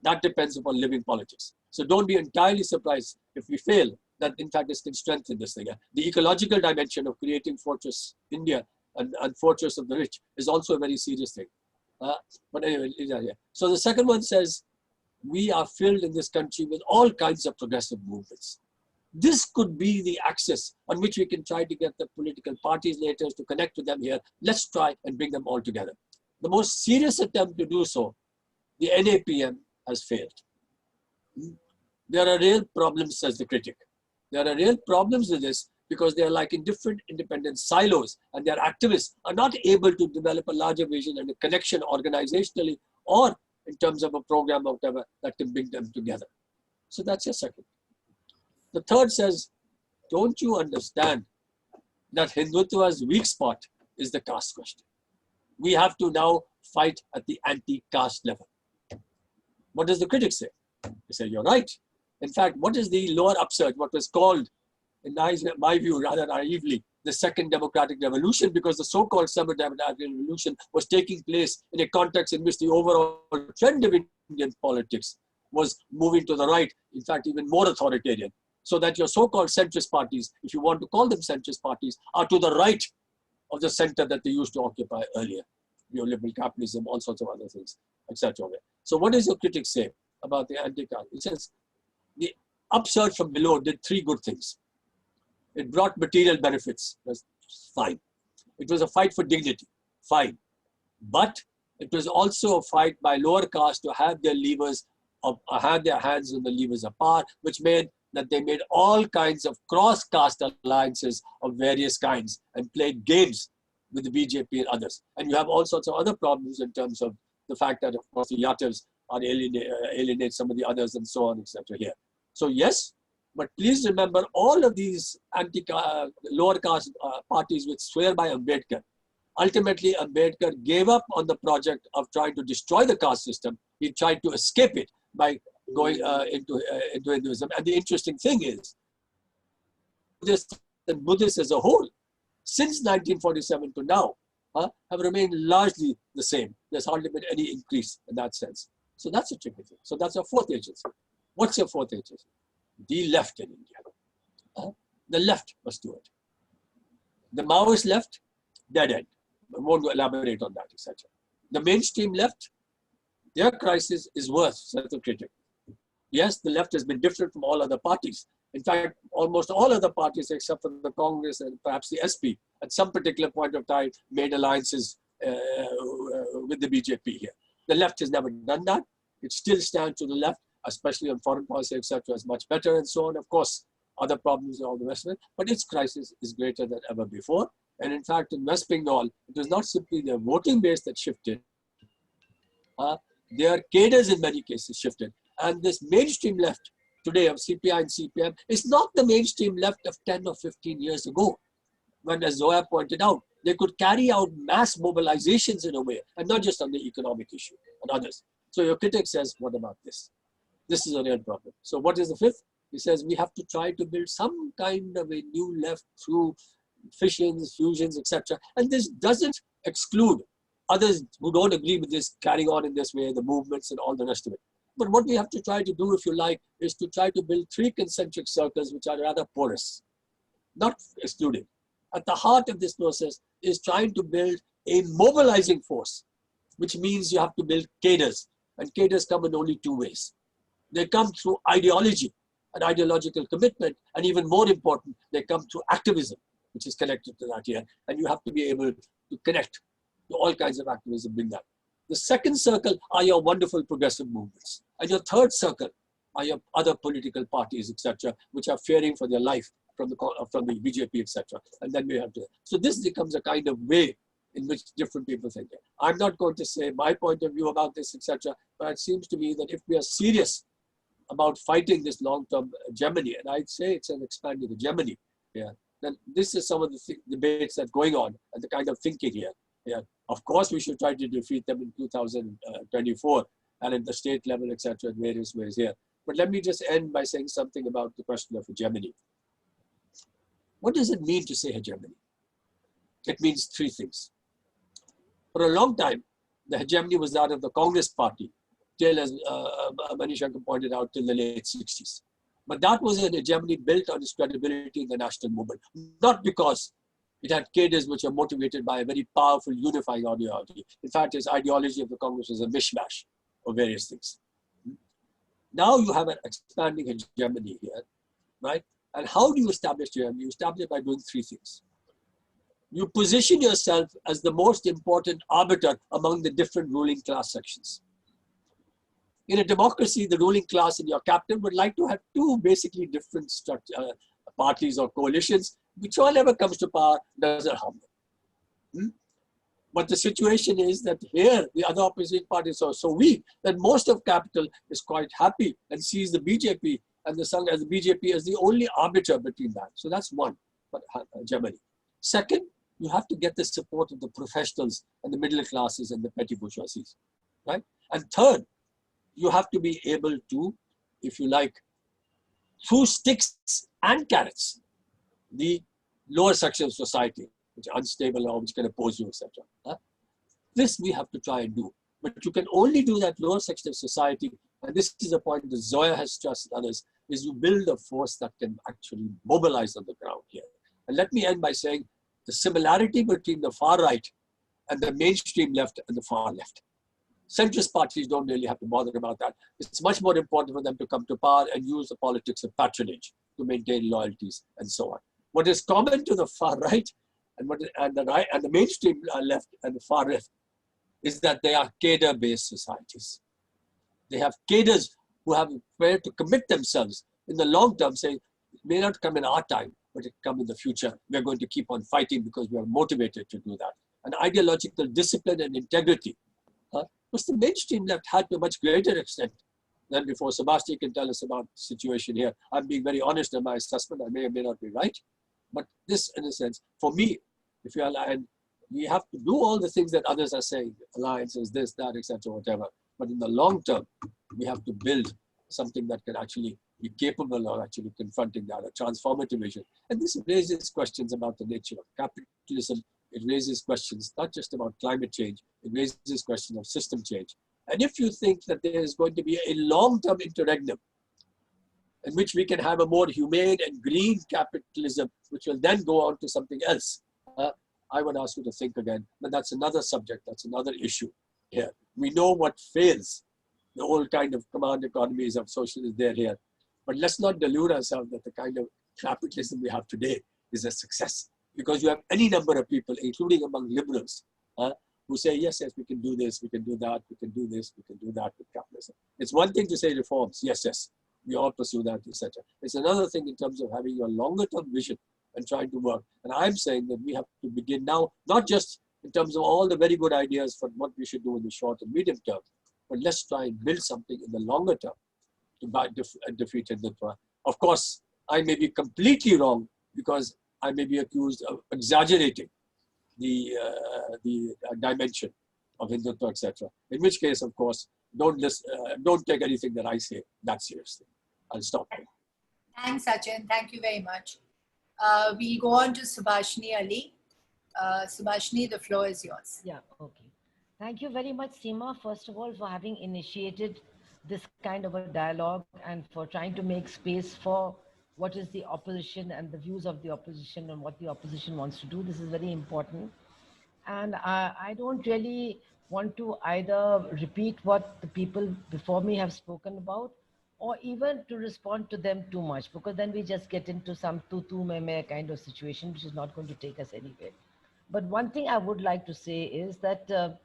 That depends upon living politics. So don't be entirely surprised if we fail, that in fact this can strengthen this thing. The ecological dimension of creating Fortress India and Fortress of the Rich is also a very serious thing. But anyway, so the second one says, we are filled in this country with all kinds of progressive movements. This could be the axis on which we can try to get the political parties later to connect with them here. Let's try and bring them all together. The most serious attempt to do so, the NAPM, has failed. There are real problems, says the critic. There are real problems with this because they are like in different independent silos, and their activists are not able to develop a larger vision and a connection organizationally or in terms of a program or whatever that can bring them together. So that's your second. The third says, don't you understand that Hindutva's weak spot is the caste question? We have to now fight at the anti-caste level. What does the critic say? They say, you're right. In fact, what is the lower upsurge, what was called, in my view, rather naively, the second democratic revolution, because the so-called second democratic revolution was taking place in a context in which the overall trend of Indian politics was moving to the right, in fact, even more authoritarian. So that your so-called centrist parties, if you want to call them centrist parties, are to the right of the center that they used to occupy earlier. Neoliberal capitalism, all sorts of other things, etc. So what does your critic say about the anti-caste? It says, the upsurge from below did 3 good things. It brought material benefits, that's fine. It was a fight for dignity, fine. But it was also a fight by lower caste to have their levers, have their hands on the levers of power, which meant that they made all kinds of cross-caste alliances of various kinds and played games with the BJP and others. And you have all sorts of other problems in terms of the fact that, of course, the Yattavs are alienate some of the others and so on, etc. here. So yes, but please remember all of these lower caste parties which swear by Ambedkar. Ultimately, Ambedkar gave up on the project of trying to destroy the caste system. He tried to escape it by going into Hinduism. And the interesting thing is, Buddhists as a whole, since 1947 to now, have remained largely the same. There's hardly been any increase in that sense. So that's a tricky thing. So that's our fourth agency. What's your fourth agency? The left in India. The left must do it. The Maoist left, dead end. I won't elaborate on that, etc. The mainstream left, their crisis is worth self-critic. Yes, the left has been different from all other parties. In fact, almost all other parties, except for the Congress and perhaps the SP, at some particular point of time, made alliances with the BJP here. The left has never done that. It still stands to the left, especially on foreign policy, etc., is much better and so on. Of course, other problems and all the rest of it, but its crisis is greater than ever before. And in fact, in West Bengal, it was not simply their voting base that shifted. Their cadres in many cases shifted. And this mainstream left today of CPI and CPM is not the mainstream left of 10 or 15 years ago, when, as Zoya pointed out, they could carry out mass mobilizations in a way, and not just on the economic issue and others. So your critic says, what about this? This is a real problem. So what is the fifth? He says we have to try to build some kind of a new left through fissions, fusions, etc. And this doesn't exclude others who don't agree with this carrying on in this way, the movements and all the rest of it. But what we have to try to do, if you like, is to try to build three concentric circles which are rather porous, not excluding. At the heart of this process is trying to build a mobilizing force, which means you have to build cadres. And cadres come in only two ways. They come through ideology and ideological commitment, and even more important, they come through activism, which is connected to that here. And you have to be able to connect to all kinds of activism in that. The second circle are your wonderful progressive movements. And your third circle are your other political parties, etc., which are fearing for their life from the BJP, etc. And then we have to. So this becomes a kind of way in which different people think. I'm not going to say my point of view about this, etc., but it seems to me that if we are serious about fighting this long-term hegemony, and I'd say it's an expanding hegemony, then this is some of the debates that are going on and the kind of thinking here. Of course, we should try to defeat them in 2024 and at the state level, etc., in various ways here. But let me just end by saying something about the question of hegemony. What does it mean to say hegemony? It means three things. For a long time, the hegemony was that of the Congress party, till, as Mani Shankar pointed out, till the late 60s. But that was an hegemony built on its credibility in the national movement, not because it had cadres which are motivated by a very powerful unifying ideology. In fact, its ideology of the Congress was a mishmash of various things. Now you have an expanding hegemony here, right? And how do you establish hegemony? You establish it by doing three things. You position yourself as the most important arbiter among the different ruling class sections. In a democracy, the ruling class and your captain would like to have two basically different parties or coalitions, which whatever comes to power doesn't harm them. But the situation is that here, the other opposite parties are so weak that most of capital is quite happy and sees the BJP and the Sangh as the BJP as the only arbiter between that. So that's one, hegemony. Second, you have to get the support of the professionals and the middle classes and the petty bourgeoisies, right? And third, you have to be able to, if you like, through sticks and carrots, the lower section of society, which are unstable or which can oppose you, etc. This we have to try and do. But you can only do that lower section of society, and this is a point that Zoya has stressed and others, is you build a force that can actually mobilize on the ground here. And let me end by saying the similarity between the far right and the mainstream left and the far left. Centrist parties don't really have to bother about that. It's much more important for them to come to power and use the politics of patronage to maintain loyalties and so on. What is common to the far right and the mainstream left and the far left is that they are cadre-based societies. They have cadres who have prepared to commit themselves in the long term, saying, it may not come in our time, but it come in the future. We're going to keep on fighting because we are motivated to do that. and ideological discipline and integrity, was the mainstream left had to a much greater extent than before. Subhashini can tell us about the situation here. I'm being very honest in my assessment. I may or may not be right. But this, in a sense, for me, if you align, we have to do all the things that others are saying, alliances, this, that, etc., whatever. But in the long term, we have to build something that can actually be capable of actually confronting that, a transformative vision. And this raises questions about the nature of capitalism. It raises questions not just about climate change, it raises questions of system change. And if you think that there is going to be a long-term interregnum in which we can have a more humane and green capitalism, which will then go on to something else, I would ask you to think again. But that's another subject, that's another issue here. We know what fails. The old kind of command economies of socialism, they're here. But let's not delude ourselves that the kind of capitalism we have today is a success. Because you have any number of people, including among liberals, who say, yes, yes, we can do this, we can do that, we can do this, we can do that with capitalism. It's one thing to say reforms, yes, yes, we all pursue that, etc. It's another thing in terms of having a longer term vision and trying to work. And I'm saying that we have to begin now, not just in terms of all the very good ideas for what we should do in the short and medium term, but let's try and build something in the longer term to defeat Hindutva. Of course, I may be completely wrong because I may be accused of exaggerating the dimension of Hindutva, etc. In which case, of course, don't take anything that I say that seriously. I'll stop here. Thanks, Achin. Thank you very much. We'll go on to Subhashini Ali. Subhashini, the floor is yours. Yeah, okay. Thank you very much, Seema, first of all, for having initiated this kind of a dialogue and for trying to make space for what is the opposition and the views of the opposition and what the opposition wants to do. This is very important. And I don't really want to either repeat what the people before me have spoken about or even to respond to them too much, because then we just get into some tu me me kind of situation, which is not going to take us anywhere. But one thing I would like to say is that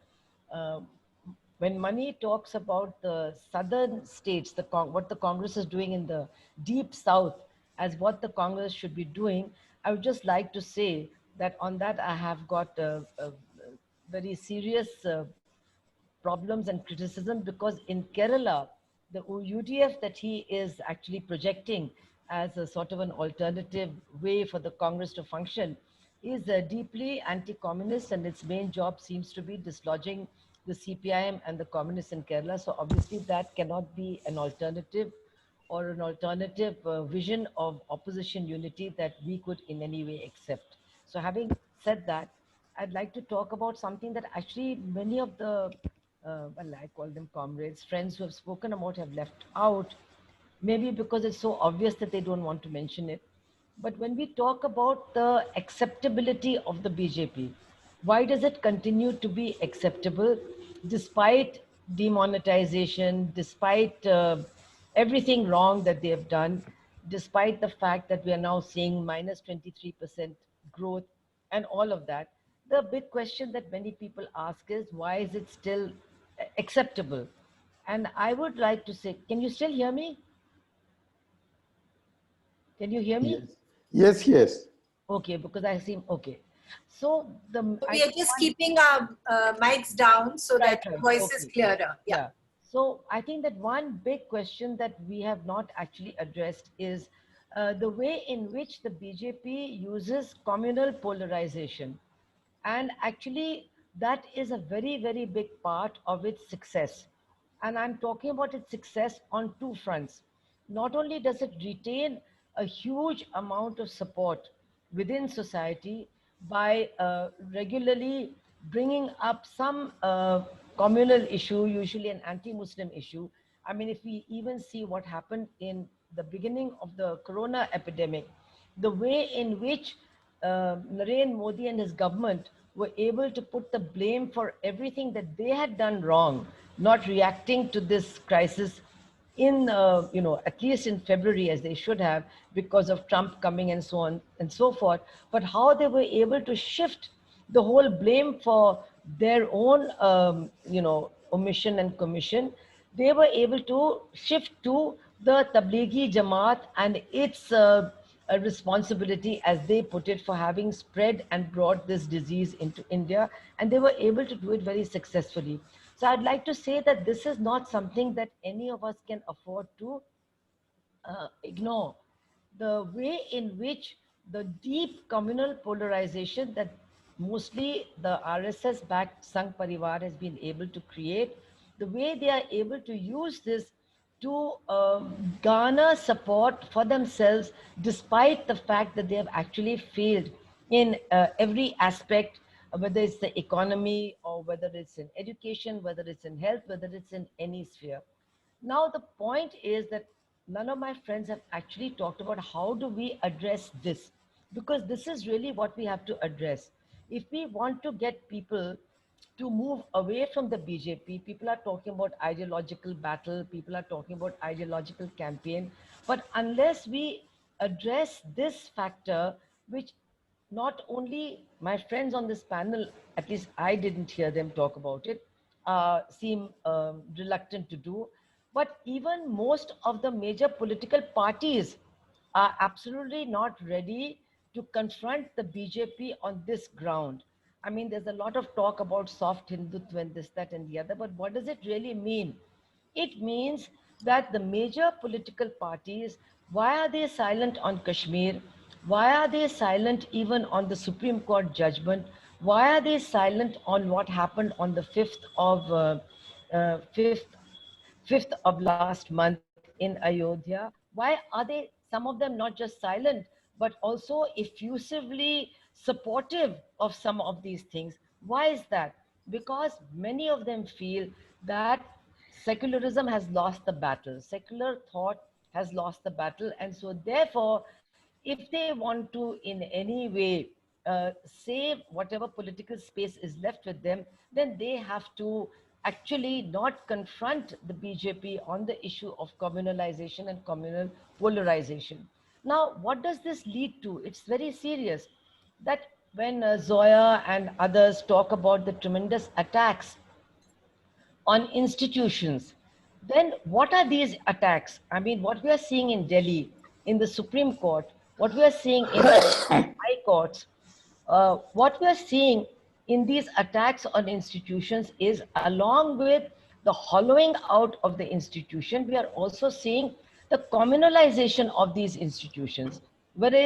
when Mani talks about the southern states, what the Congress is doing in the deep south as what the Congress should be doing, I would just like to say that on that I have got very serious problems and criticism, because in Kerala, the UDF that he is actually projecting as a sort of an alternative way for the Congress to function is deeply anti-communist, and its main job seems to be dislodging the CPIM and the communists in Kerala. So obviously that cannot be an alternative or an alternative vision of opposition unity that we could in any way accept. So having said that, I'd like to talk about something that actually many of the, well, I call them comrades, friends who have spoken about have left out, maybe because it's so obvious that they don't want to mention it. But when we talk about the acceptability of the BJP, why does it continue to be acceptable despite demonetization, despite everything wrong that they have done, despite the fact that we are now seeing minus 23% growth and all of that? The big question that many people ask is, why is it still acceptable? And I would like to say, can you still hear me? Can you hear me? Yes, yes. Okay, because I seem okay. So we are just keeping our mics down so that the voice is clearer. Yeah. So I think that one big question that we have not actually addressed is the way in which the BJP uses communal polarization. And actually, that is a very, very big part of its success. And I'm talking about its success on two fronts. Not only does it retain a huge amount of support within society by regularly bringing up some communal issue, usually an anti-Muslim issue. I mean, if we even see what happened in the beginning of the corona epidemic, the way in which Narendra Modi and his government were able to put the blame for everything that they had done wrong, not reacting to this crisis in, at least in February, as they should have, because of Trump coming and so on and so forth, but how they were able to shift the whole blame for their own, omission and commission. They were able to shift to the Tablighi Jamaat and its a responsibility, as they put it, for having spread and brought this disease into India, and they were able to do it very successfully. So I'd like to say that this is not something that any of us can afford to ignore. The way in which the deep communal polarization that mostly the RSS-backed Sangh Parivar has been able to create, the way they are able to use this to garner support for themselves, despite the fact that they have actually failed in every aspect, whether it's the economy or whether it's in education, whether it's in health, whether it's in any sphere. Now, the point is that none of my friends have actually talked about how do we address this, because this is really what we have to address. If we want to get people to move away from the BJP, people are talking about ideological battle, people are talking about ideological campaign, but unless we address this factor, which not only my friends on this panel, at least I didn't hear them talk about it, seem reluctant to do, but even most of the major political parties are absolutely not ready to confront the BJP on this ground. I mean, there's a lot of talk about soft Hindutva and this, that, and the other, but what does it really mean? It means that the major political parties, why are they silent on Kashmir? Why are they silent even on the Supreme Court judgment? Why are they silent on what happened on the 5th of last month in Ayodhya? Why are they, some of them, not just silent, but also effusively supportive of some of these things? Why is that? Because many of them feel that secularism has lost the battle. Secular thought has lost the battle. And so therefore, if they want to in any way save whatever political space is left with them, then they have to actually not confront the BJP on the issue of communalization and communal polarization. Now, what does this lead to? It's very serious that when Zoya and others talk about the tremendous attacks on institutions, then what are these attacks? I mean, what we are seeing in Delhi, in the Supreme Court, what we are seeing in the high courts, what we are seeing in these attacks on institutions is, along with the hollowing out of the institution, we are also seeing the communalization of these institutions. Whether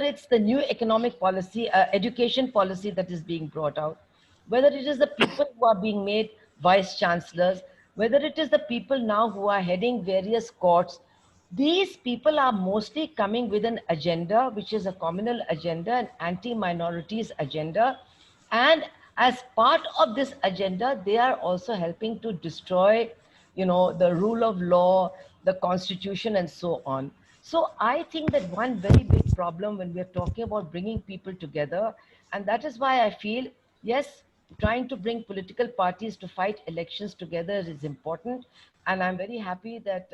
it's the new economic policy, education policy that is being brought out, whether it is the people who are being made vice chancellors, whether it is the people now who are heading various courts, these people are mostly coming with an agenda, which is a communal agenda, an anti-minorities agenda. And as part of this agenda, they are also helping to destroy, the rule of law, the constitution, and so on. So I think that one very big problem when we're talking about bringing people together, and that is why I feel, yes, trying to bring political parties to fight elections together is important. And I'm very happy that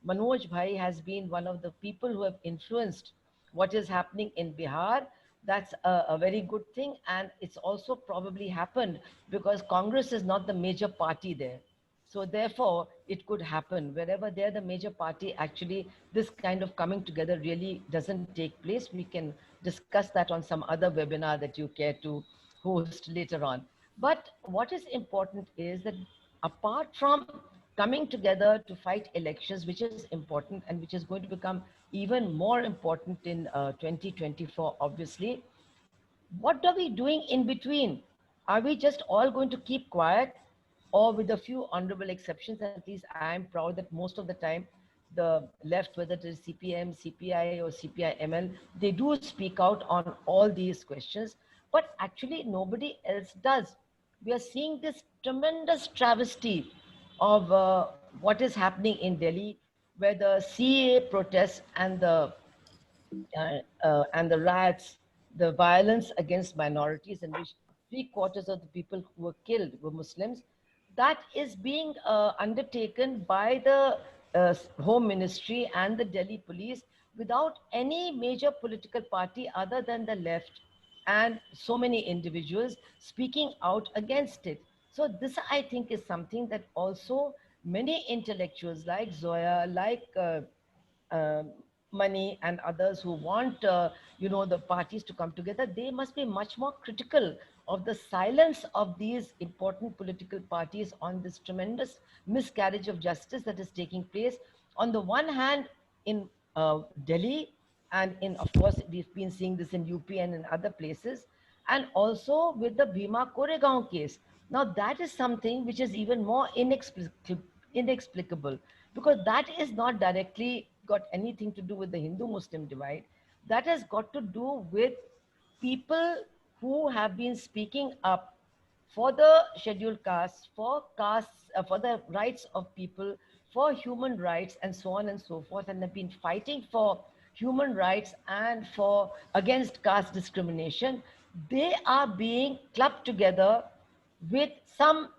Manoj Bhai has been one of the people who have influenced what is happening in Bihar. That's a very good thing. And it's also probably happened because Congress is not the major party there. So therefore, it could happen. Wherever they're the major party, actually, this kind of coming together really doesn't take place. We can discuss that on some other webinar that you care to host later on. But what is important is that apart from coming together to fight elections, which is important and which is going to become even more important in 2024, obviously, what are we doing in between? Are we just all going to keep quiet? Or, with a few honorable exceptions, at least I am proud that most of the time, the left, whether it is CPM, CPI, or CPI-ML, they do speak out on all these questions, but actually nobody else does. We are seeing this tremendous travesty of what is happening in Delhi, where the CA protests and the riots, the violence against minorities, in which 3/4 of the people who were killed were Muslims, that is being undertaken by the Home Ministry and the Delhi police without any major political party other than the left and so many individuals speaking out against it. So this, I think, is something that also many intellectuals like Zoya, like Mani and others who want, the parties to come together, they must be much more critical of the silence of these important political parties on this tremendous miscarriage of justice that is taking place. On the one hand, in Delhi, and of course, we've been seeing this in UP and in other places, and also with the Bhima Koregaon case. Now, that is something which is even more inexplicable, because that is not directly got anything to do with the Hindu-Muslim divide. That has got to do with people who have been speaking up for the scheduled castes, for the rights of people, for human rights, and so on and so forth, and have been fighting for human rights and for against caste discrimination. They are being clubbed together with some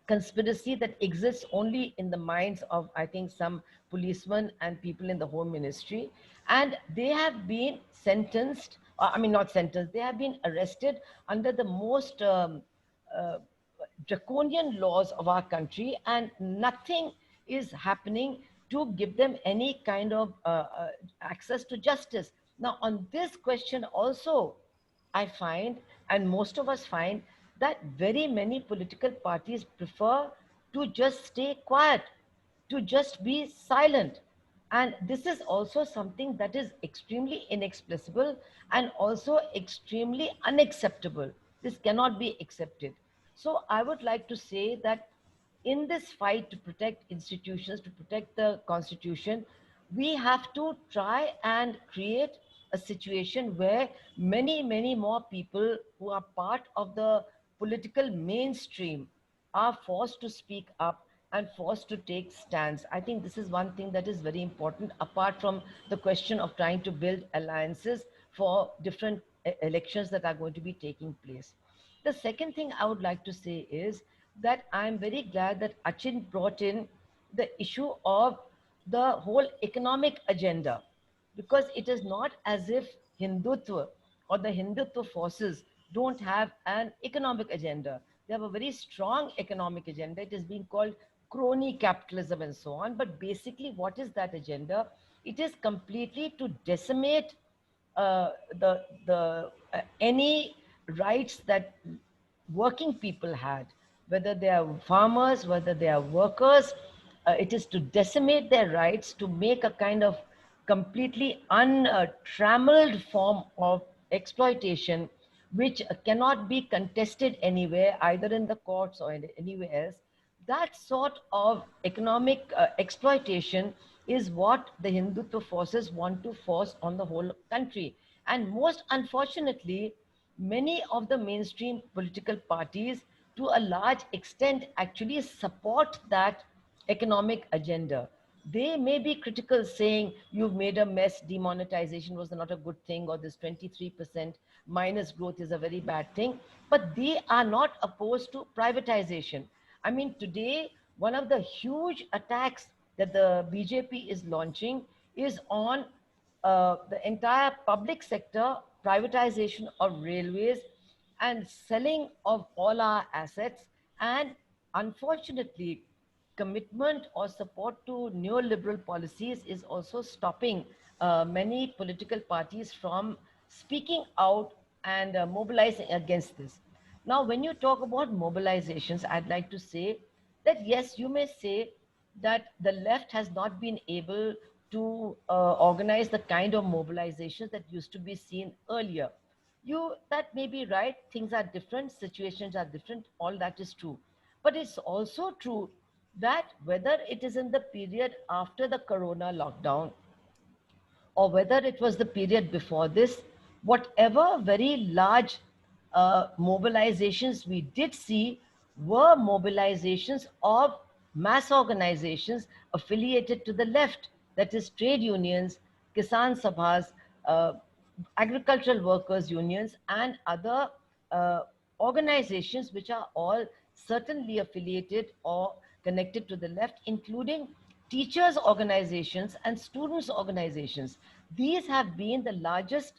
conspiracy that exists only in the minds of, I think, some policemen and people in the home ministry. And they have been sentenced, I mean, not sentenced, they have been arrested under the most uh, draconian laws of our country, and nothing is happening to give them any kind of access to justice. Now, on this question also, I find, and most of us find, that very many political parties prefer to just stay quiet, to just be silent. And this is also something that is extremely inexplicable and also extremely unacceptable. This cannot be accepted. So I would like to say that in this fight to protect institutions, to protect the constitution, we have to try and create a situation where many, many more people who are part of the political mainstream are forced to speak up and forced to take stands. I think this is one thing that is very important, apart from the question of trying to build alliances for different elections that are going to be taking place. The second thing I would like to say is that I'm very glad that Achin brought in the issue of the whole economic agenda, because it is not as if Hindutva or the Hindutva forces don't have an economic agenda. They have a very strong economic agenda. It is being called crony capitalism and so on. But basically, what is that agenda? It is completely to decimate any rights that working people had, whether they are farmers, whether they are workers. It is to decimate their rights, to make a kind of completely untrammeled form of exploitation, which cannot be contested anywhere, either in the courts or anywhere else. That sort of economic exploitation is what the Hindutva forces want to force on the whole country. And most unfortunately, many of the mainstream political parties, to a large extent, actually support that economic agenda. They may be critical, saying you've made a mess, demonetization was not a good thing, or this 23% minus growth is a very bad thing, but they are not opposed to privatization. I mean, today, one of the huge attacks that the BJP is launching is on the entire public sector, privatization of railways, and selling of all our assets. And unfortunately, commitment or support to neoliberal policies is also stopping many political parties from speaking out and mobilizing against this. Now, when you talk about mobilizations, I'd like to say that yes, you may say that the left has not been able to organize the kind of mobilizations that used to be seen earlier. That may be right. Things are different, situations are different, all that is true. But it's also true that whether it is in the period after the corona lockdown or whether it was the period before this, whatever very large mobilizations we did see were mobilizations of mass organizations affiliated to the left, that is, trade unions, Kisan Sabhas, uh, agricultural workers' unions, and other uh, organizations which are all certainly affiliated or connected to the left, including teachers' organizations and students' organizations. These have been the largest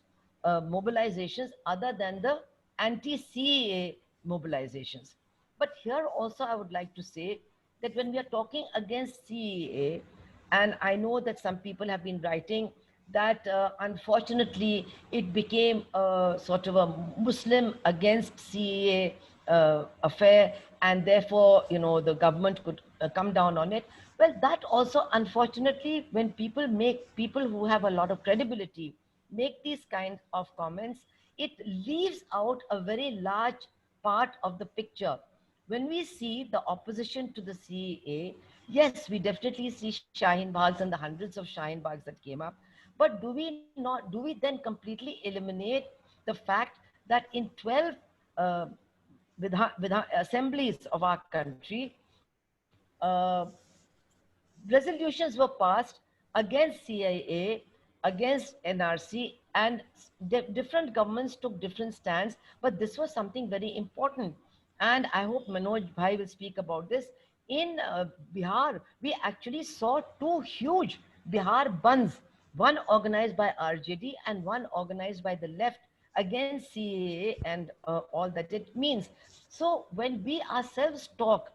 mobilizations other than the anti-CAA mobilizations. But here also I would like to say that when we are talking against CAA, and I know that some people have been writing that unfortunately it became a sort of a Muslim against CAA affair, and therefore, you know, the government could come down on it. Well, that also, unfortunately, when people who have a lot of credibility make these kinds of comments, it leaves out a very large part of the picture. When we see the opposition to the CAA, yes, we definitely see Shaheen Baghs and the hundreds of Shaheen Baghs that came up. But do we then completely eliminate the fact that in 12 uh, assemblies of our country, resolutions were passed against CIA, against NRC, and different governments took different stands. But this was something very important. And I hope Manoj Bhai will speak about this. In Bihar, we actually saw two huge Bihar bands, one organized by RJD and one organized by the left against CAA and all that it means. So when we ourselves talk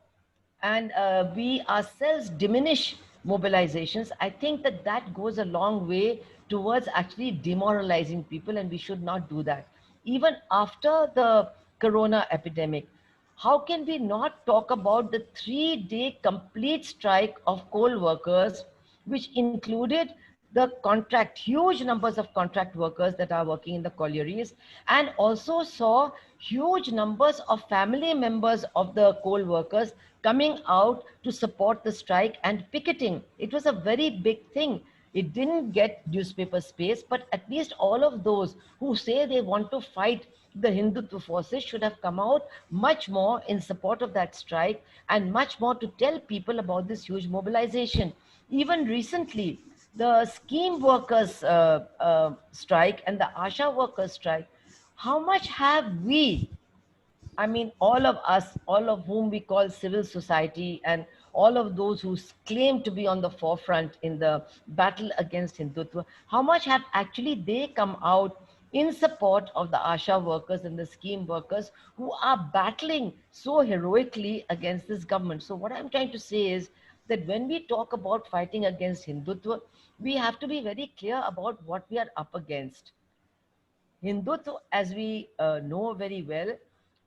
and we ourselves diminish mobilizations, I think that that goes a long way towards actually demoralizing people, and we should not do that. Even after the corona epidemic, how can we not talk about the 3-day complete strike of coal workers, which included the contract, huge numbers of contract workers that are working in the collieries, and also saw huge numbers of family members of the coal workers coming out to support the strike and picketing. It was a very big thing. It didn't get newspaper space, but at least all of those who say they want to fight the Hindutva forces should have come out much more in support of that strike and much more to tell people about this huge mobilization. Even recently, the scheme workers strike and the ASHA workers strike, how much have we, I mean, all of us, all of whom we call civil society, and all of those who claim to be on the forefront in the battle against Hindutva, how much have actually they come out in support of the ASHA workers and the scheme workers who are battling so heroically against this government? So what I'm trying to say is that when we talk about fighting against Hindutva, we have to be very clear about what we are up against. Hindutva, as we know very well,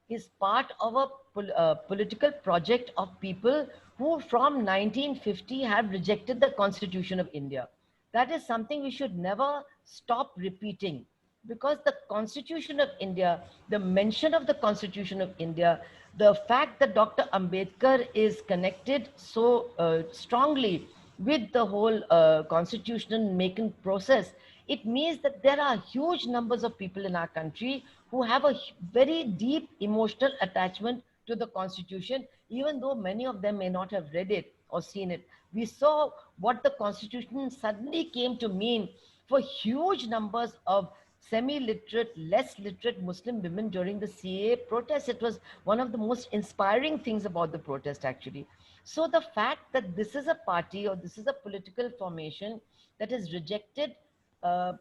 is part of a political project of people who from 1950 have rejected the Constitution of India. That is something we should never stop repeating, because the Constitution of India, the mention of the Constitution of India, the fact that Dr. Ambedkar is connected so strongly with the whole constitutional making process, it means that there are huge numbers of people in our country who have a very deep emotional attachment to the constitution, even though many of them may not have read it or seen it. We saw what the constitution suddenly came to mean for huge numbers of semi-literate, less literate Muslim women during the CAA protest. It was one of the most inspiring things about the protest, actually. So the fact that this is a party or this is a political formation that has rejected uh,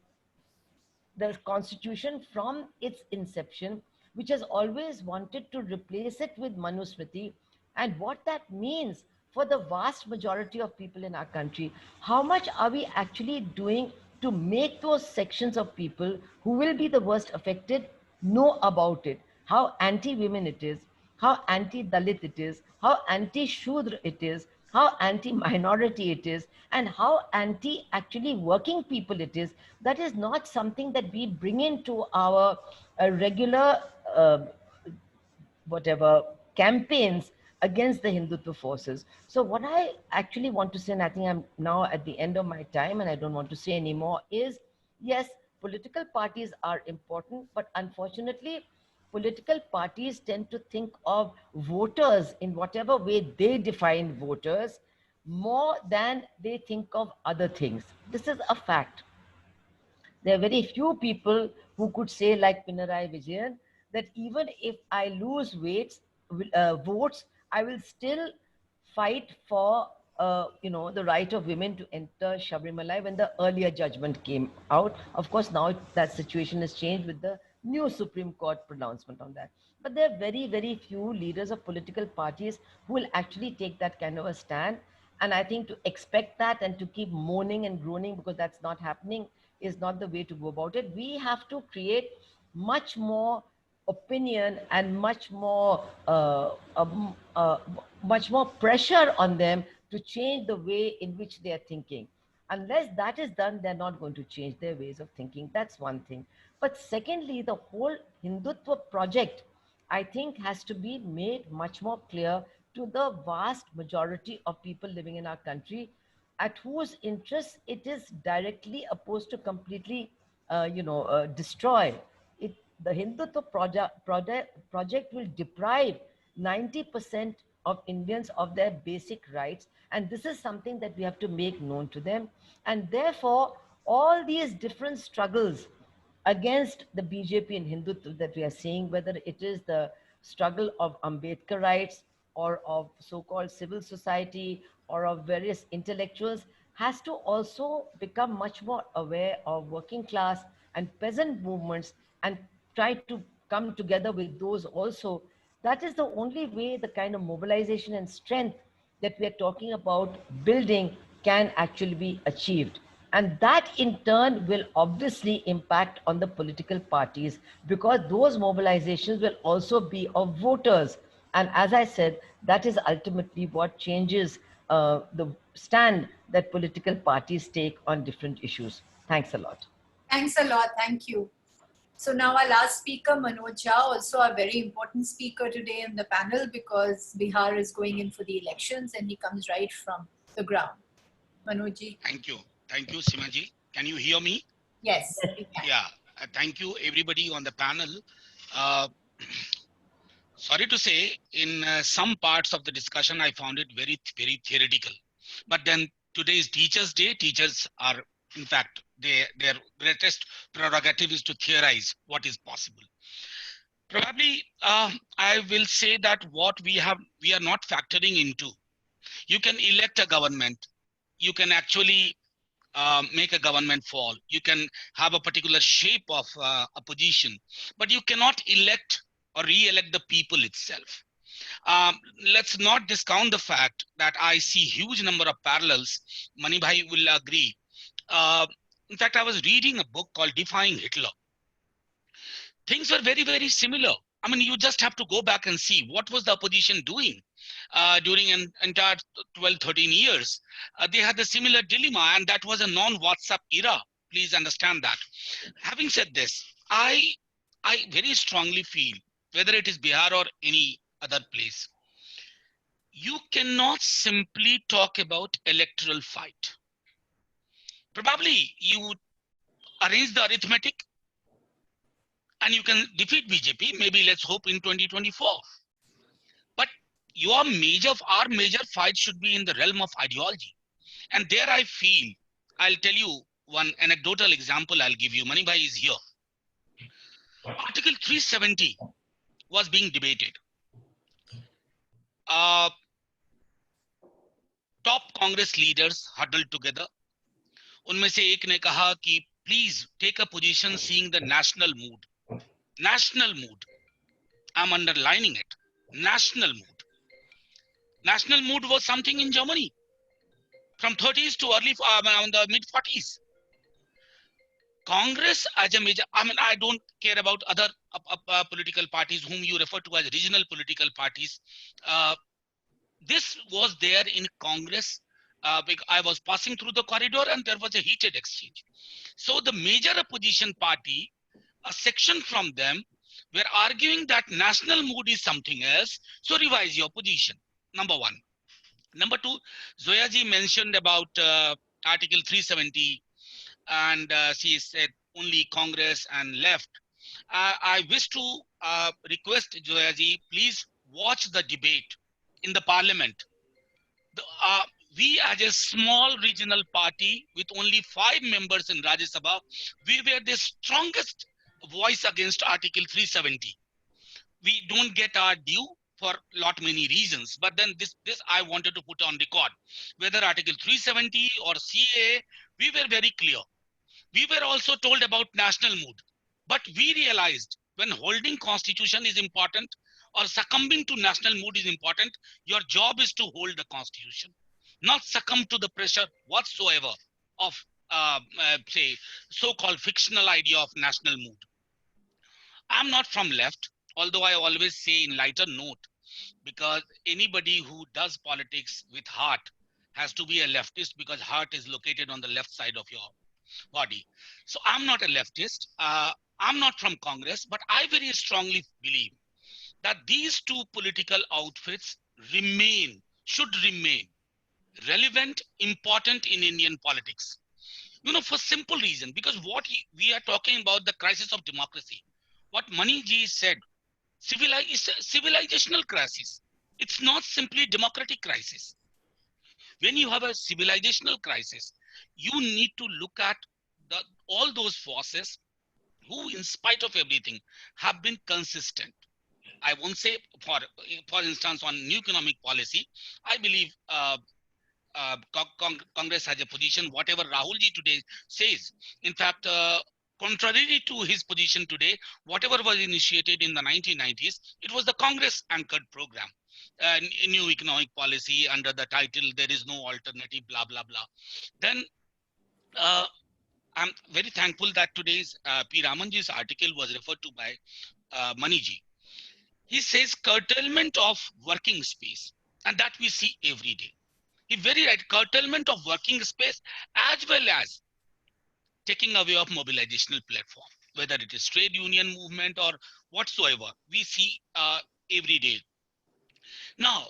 the constitution from its inception, which has always wanted to replace it with Manusmriti, and what that means for the vast majority of people in our country. How much are we actually doing to make those sections of people who will be the worst affected know about it? How anti women it is, how anti Dalit it is, how anti Shudra it is, how anti minority it is, and how anti actually working people it is. That is not something that we bring into our regular whatever campaigns against the Hindutva forces. So what I actually want to say, and I think I'm now at the end of my time and I don't want to say anymore, is yes, political parties are important, but unfortunately, political parties tend to think of voters in whatever way they define voters more than they think of other things. This is a fact. There are very few people who could say, like Pinarayi Vijayan, that even if I lose votes, I will still fight for the right of women to enter Shabrimala when the earlier judgment came out. Of course, now that situation has changed with the new Supreme Court pronouncement on that. But there are very, very few leaders of political parties who will actually take that kind of a stand. And I think to expect that and to keep moaning and groaning because that's not happening is not the way to go about it. We have to create much more opinion and much more pressure on them to change the way in which they are thinking. Unless that is done, they're not going to change their ways of thinking. That's one thing. But secondly, the whole Hindutva project, I think, has to be made much more clear to the vast majority of people living in our country, at whose interests it is directly opposed to completely, destroy. It, the Hindutva project will deprive 90% of Indians of their basic rights. And this is something that we have to make known to them. And therefore, all these different struggles against the BJP and Hindutva that we are seeing, whether it is the struggle of Ambedkarites or of so-called civil society or of various intellectuals, has to also become much more aware of working class and peasant movements and try to come together with those also. That is the only way the kind of mobilization and strength that we are talking about building can actually be achieved. And that in turn will obviously impact on the political parties, because those mobilizations will also be of voters. And as I said, that is ultimately what changes the stand that political parties take on different issues. Thanks a lot. Thanks a lot. Thank you. So now our last speaker, Manoj, also a very important speaker today in the panel, because Bihar is going in for the elections and he comes right from the ground. Manoj. Thank you. Thank you, Simaji. Can you hear me? Yes. Yeah. Thank you, everybody on the panel. Uh, sorry to say, in some parts of the discussion, I found it very, very theoretical. But then today is Teachers' Day. Teachers are, in fact, their greatest prerogative is to theorize what is possible. Probably, I will say that what we are not factoring into. You can elect a government. You can actually make a government fall. You can have a particular shape of opposition, but you cannot elect or re-elect the people itself. Let's not discount the fact that I see huge number of parallels. Mani Bhai will agree. In fact, I was reading a book called Defying Hitler. Things were very, very similar. I mean, you just have to go back and see what was the opposition doing during an entire 12, 13 years. They had a similar dilemma, and that was a non-WhatsApp era. Please understand that. Having said this, I very strongly feel, whether it is Bihar or any other place, you cannot simply talk about electoral fight. Probably you arrange the arithmetic and you can defeat BJP, maybe let's hope in 2024. But our major fight should be in the realm of ideology. And there I feel, I'll tell you one anecdotal example I'll give you. Mani Bhai is here. Article 370 was being debated. Top Congress leaders huddled together. उनमें से एक ने कहा कि please take a position seeing the national mood. National mood. I'm underlining it. National mood. National mood was something in Germany from 30s to early the mid 40s. Congress as a major, I mean, I don't care about other political parties whom you refer to as regional political parties. This was there in Congress. I was passing through the corridor and there was a heated exchange. So the major opposition party, a section from them, were arguing that national mood is something else. So revise your position. Number one. Number two, Zoya ji mentioned about Article 370, and she said only Congress and left. I wish to request Zoya ji, please watch the debate in the parliament. We as a small regional party with only 5 members in Rajya Sabha, we were the strongest voice against Article 370. We don't get our due for many reasons, but then this I wanted to put on record. Whether Article 370 or CA, we were very clear. We were also told about national mood, but we realized when holding constitution is important or succumbing to national mood is important, your job is to hold the constitution, not succumb to the pressure whatsoever of say, so-called fictional idea of national mood. I'm not from left, although I always say in lighter note, because anybody who does politics with heart has to be a leftist, because heart is located on the left side of your body. So I'm not a leftist. I'm not from Congress, but I very strongly believe that these two political outfits should remain relevant, important in Indian politics. For simple reason, because what we are talking about, the crisis of democracy, what Mani ji said, is a civilizational crisis. It's not simply democratic crisis. When you have a civilizational crisis, you need to look at all those forces who, in spite of everything, have been consistent. I won't say, for instance, on new economic policy, I believe Congress has a position, whatever Rahulji today says. In fact, contrary to his position today, whatever was initiated in the 1990s, it was the Congress anchored program. New economic policy under the title, there is no alternative, blah, blah, blah. Then I'm very thankful that today's P. Ramanji's article was referred to by Maniji. He says curtailment of working space, and that we see every day. He very right, curtailment of working space as well as taking away of mobilizational platform, whether it is trade union movement or whatsoever, we see every day. Now,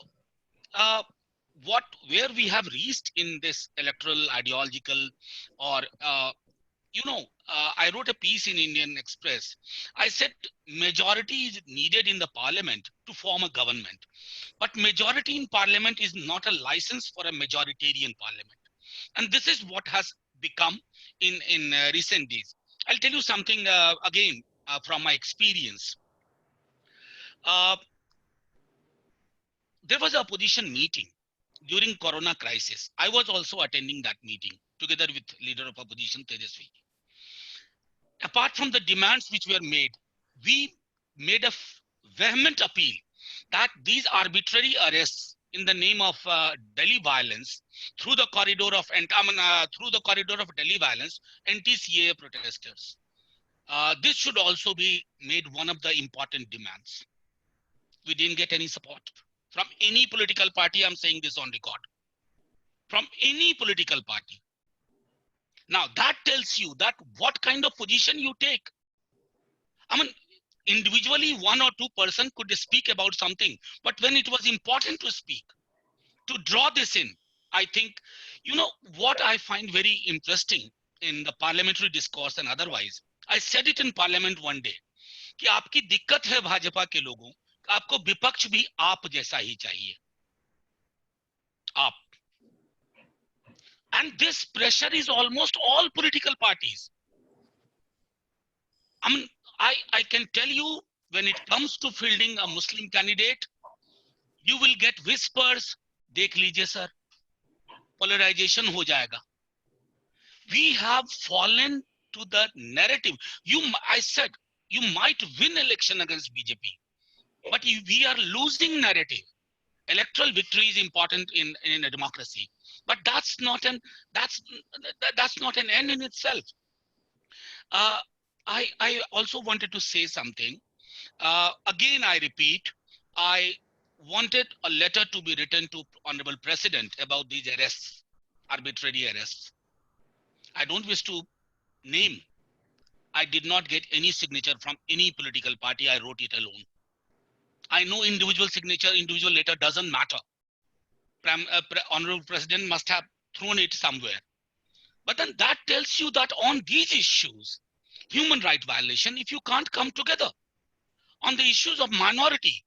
where we have reached in this electoral ideological or I wrote a piece in Indian Express. I said majority is needed in the parliament to form a government. But majority in parliament is not a license for a majoritarian parliament. And this is what has become in recent days. I'll tell you something again from my experience. There was a opposition meeting during Corona crisis. I was also attending that meeting together with leader of opposition, Tejasvi. Apart from the demands which were made, we made a vehement appeal that these arbitrary arrests in the name of Delhi violence through the corridor of Delhi violence, anti-CAA protesters. This should also be made one of the important demands. We didn't get any support from any political party. I'm saying this on record. From any political party. Now that tells you that what kind of position you take. I mean, individually, one or two person could speak about something, but when it was important to speak, to draw this in, I think, what I find very interesting in the parliamentary discourse and otherwise, I said it in parliament one day, कि आपकी दिक्कत है भाजपा के लोगों, आपको विपक्ष भी आप जैसा ही चाहिए. आप. And this pressure is almost all political parties. I mean, I can tell you, when it comes to fielding a Muslim candidate, you will get whispers, देख लीजिए sir, polarization हो जाएगा. We have fallen to the narrative. I said, you might win election against BJP, but we are losing narrative. Electoral victory is important in a democracy, but that's not an end in itself. I also wanted to say something. Again, I repeat, I wanted a letter to be written to Honorable President about these arrests, arbitrary arrests. I don't wish to name. I did not get any signature from any political party. I wrote it alone. I know individual signature, individual letter doesn't matter. Honorable President must have thrown it somewhere. But then that tells you that on these issues, human right violation, if you can't come together on the issues of minority,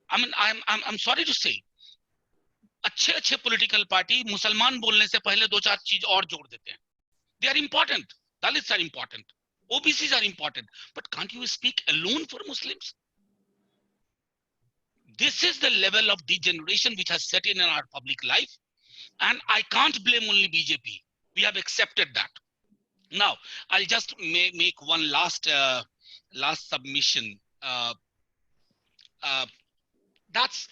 I mean, I'm sorry to say, अच्छे political party मुसलमान बोलने से पहले दो चार चीज और जोड़ देते हैं. They are important. Dalits are important. OBCs are important. But can't you speak alone for Muslims? This is the level of degeneration which has set in our public life. And I can't blame only BJP. We have accepted that. Now, I'll just make one last submission. That's,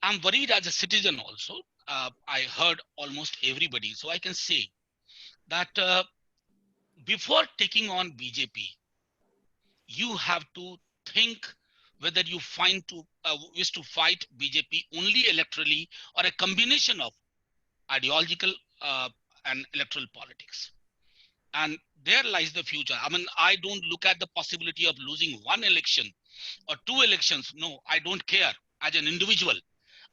I'm worried as a citizen also. I heard almost everybody. So I can say that before taking on BJP, you have to think whether you wish to fight BJP only electorally or a combination of ideological and electoral politics. And there lies the future. I mean, I don't look at the possibility of losing one election or two elections. No, I don't care as an individual.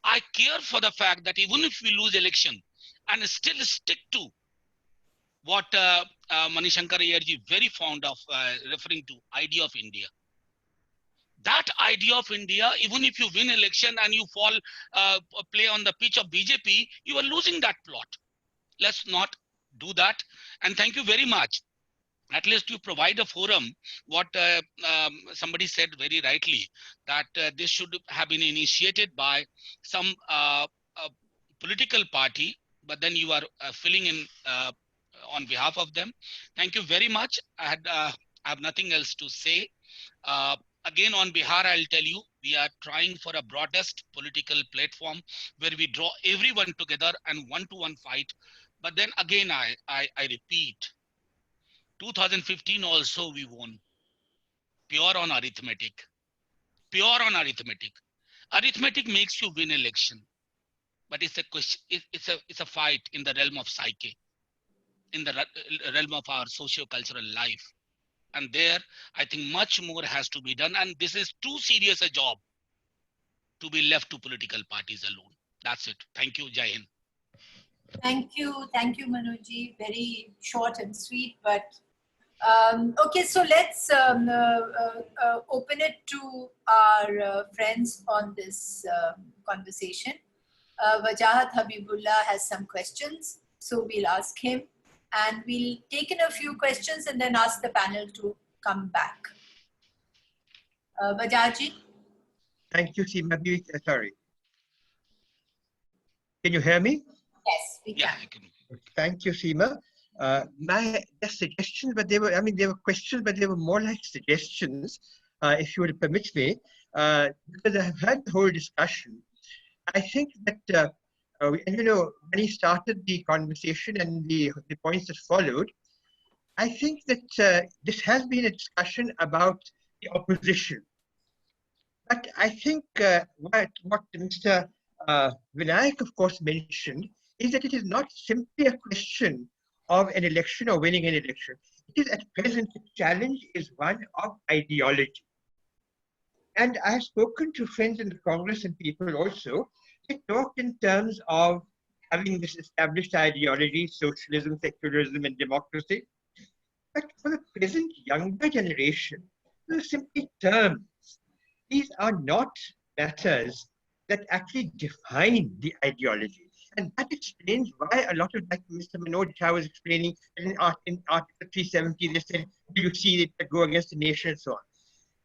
I care for the fact that even if we lose election and still stick to what Mani Shankar Aiyar ji very fond of referring to, idea of India. That idea of India, even if you win election and you play on the pitch of BJP, you are losing that plot. Let's not do that. And thank you very much. At least you provide a forum. What somebody said very rightly, that this should have been initiated by some political party, but then you are filling in on behalf of them. Thank you very much. I have nothing else to say. Again, on Bihar, I'll tell you, we are trying for a broadest political platform where we draw everyone together and one-to-one fight. But then again, I repeat, 2015 also we won. Pure on arithmetic. Pure on arithmetic. Arithmetic makes you win election. But it's a question, it's a fight in the realm of psyche, in the realm of our socio-cultural life. And there, I think much more has to be done. And this is too serious a job to be left to political parties alone. That's it. Thank you, Jai Hind. Thank you, Manoj. Very short and sweet, but okay. So let's open it to our friends on this conversation. Wajahat Habibullah has some questions, so we'll ask him, and we'll take in a few questions and then ask the panel to come back. Wajahat. Thank you, Seema. Sorry. Can you hear me? Yes, we can. Yeah, I can. Thank you, Seema. My suggestions, but they were questions, but they were more like suggestions, if you would permit me, because I have heard the whole discussion. I think that, and you know, when he started the conversation and the points that followed, I think that this has been a discussion about the opposition. But I think what Mr. Vanaik, of course, mentioned is that it is not simply a question of an election or winning an election. It is at present, the challenge is one of ideology. And I have spoken to friends in the Congress and people also. They talk in terms of having this established ideology, socialism, secularism, and democracy. But for the present younger generation, these are simply terms. These are not matters that actually define the ideology. And that explains why a lot of, like Mr. Manoj was explaining, in Article 370, they said, do you see it go against the nation and so on.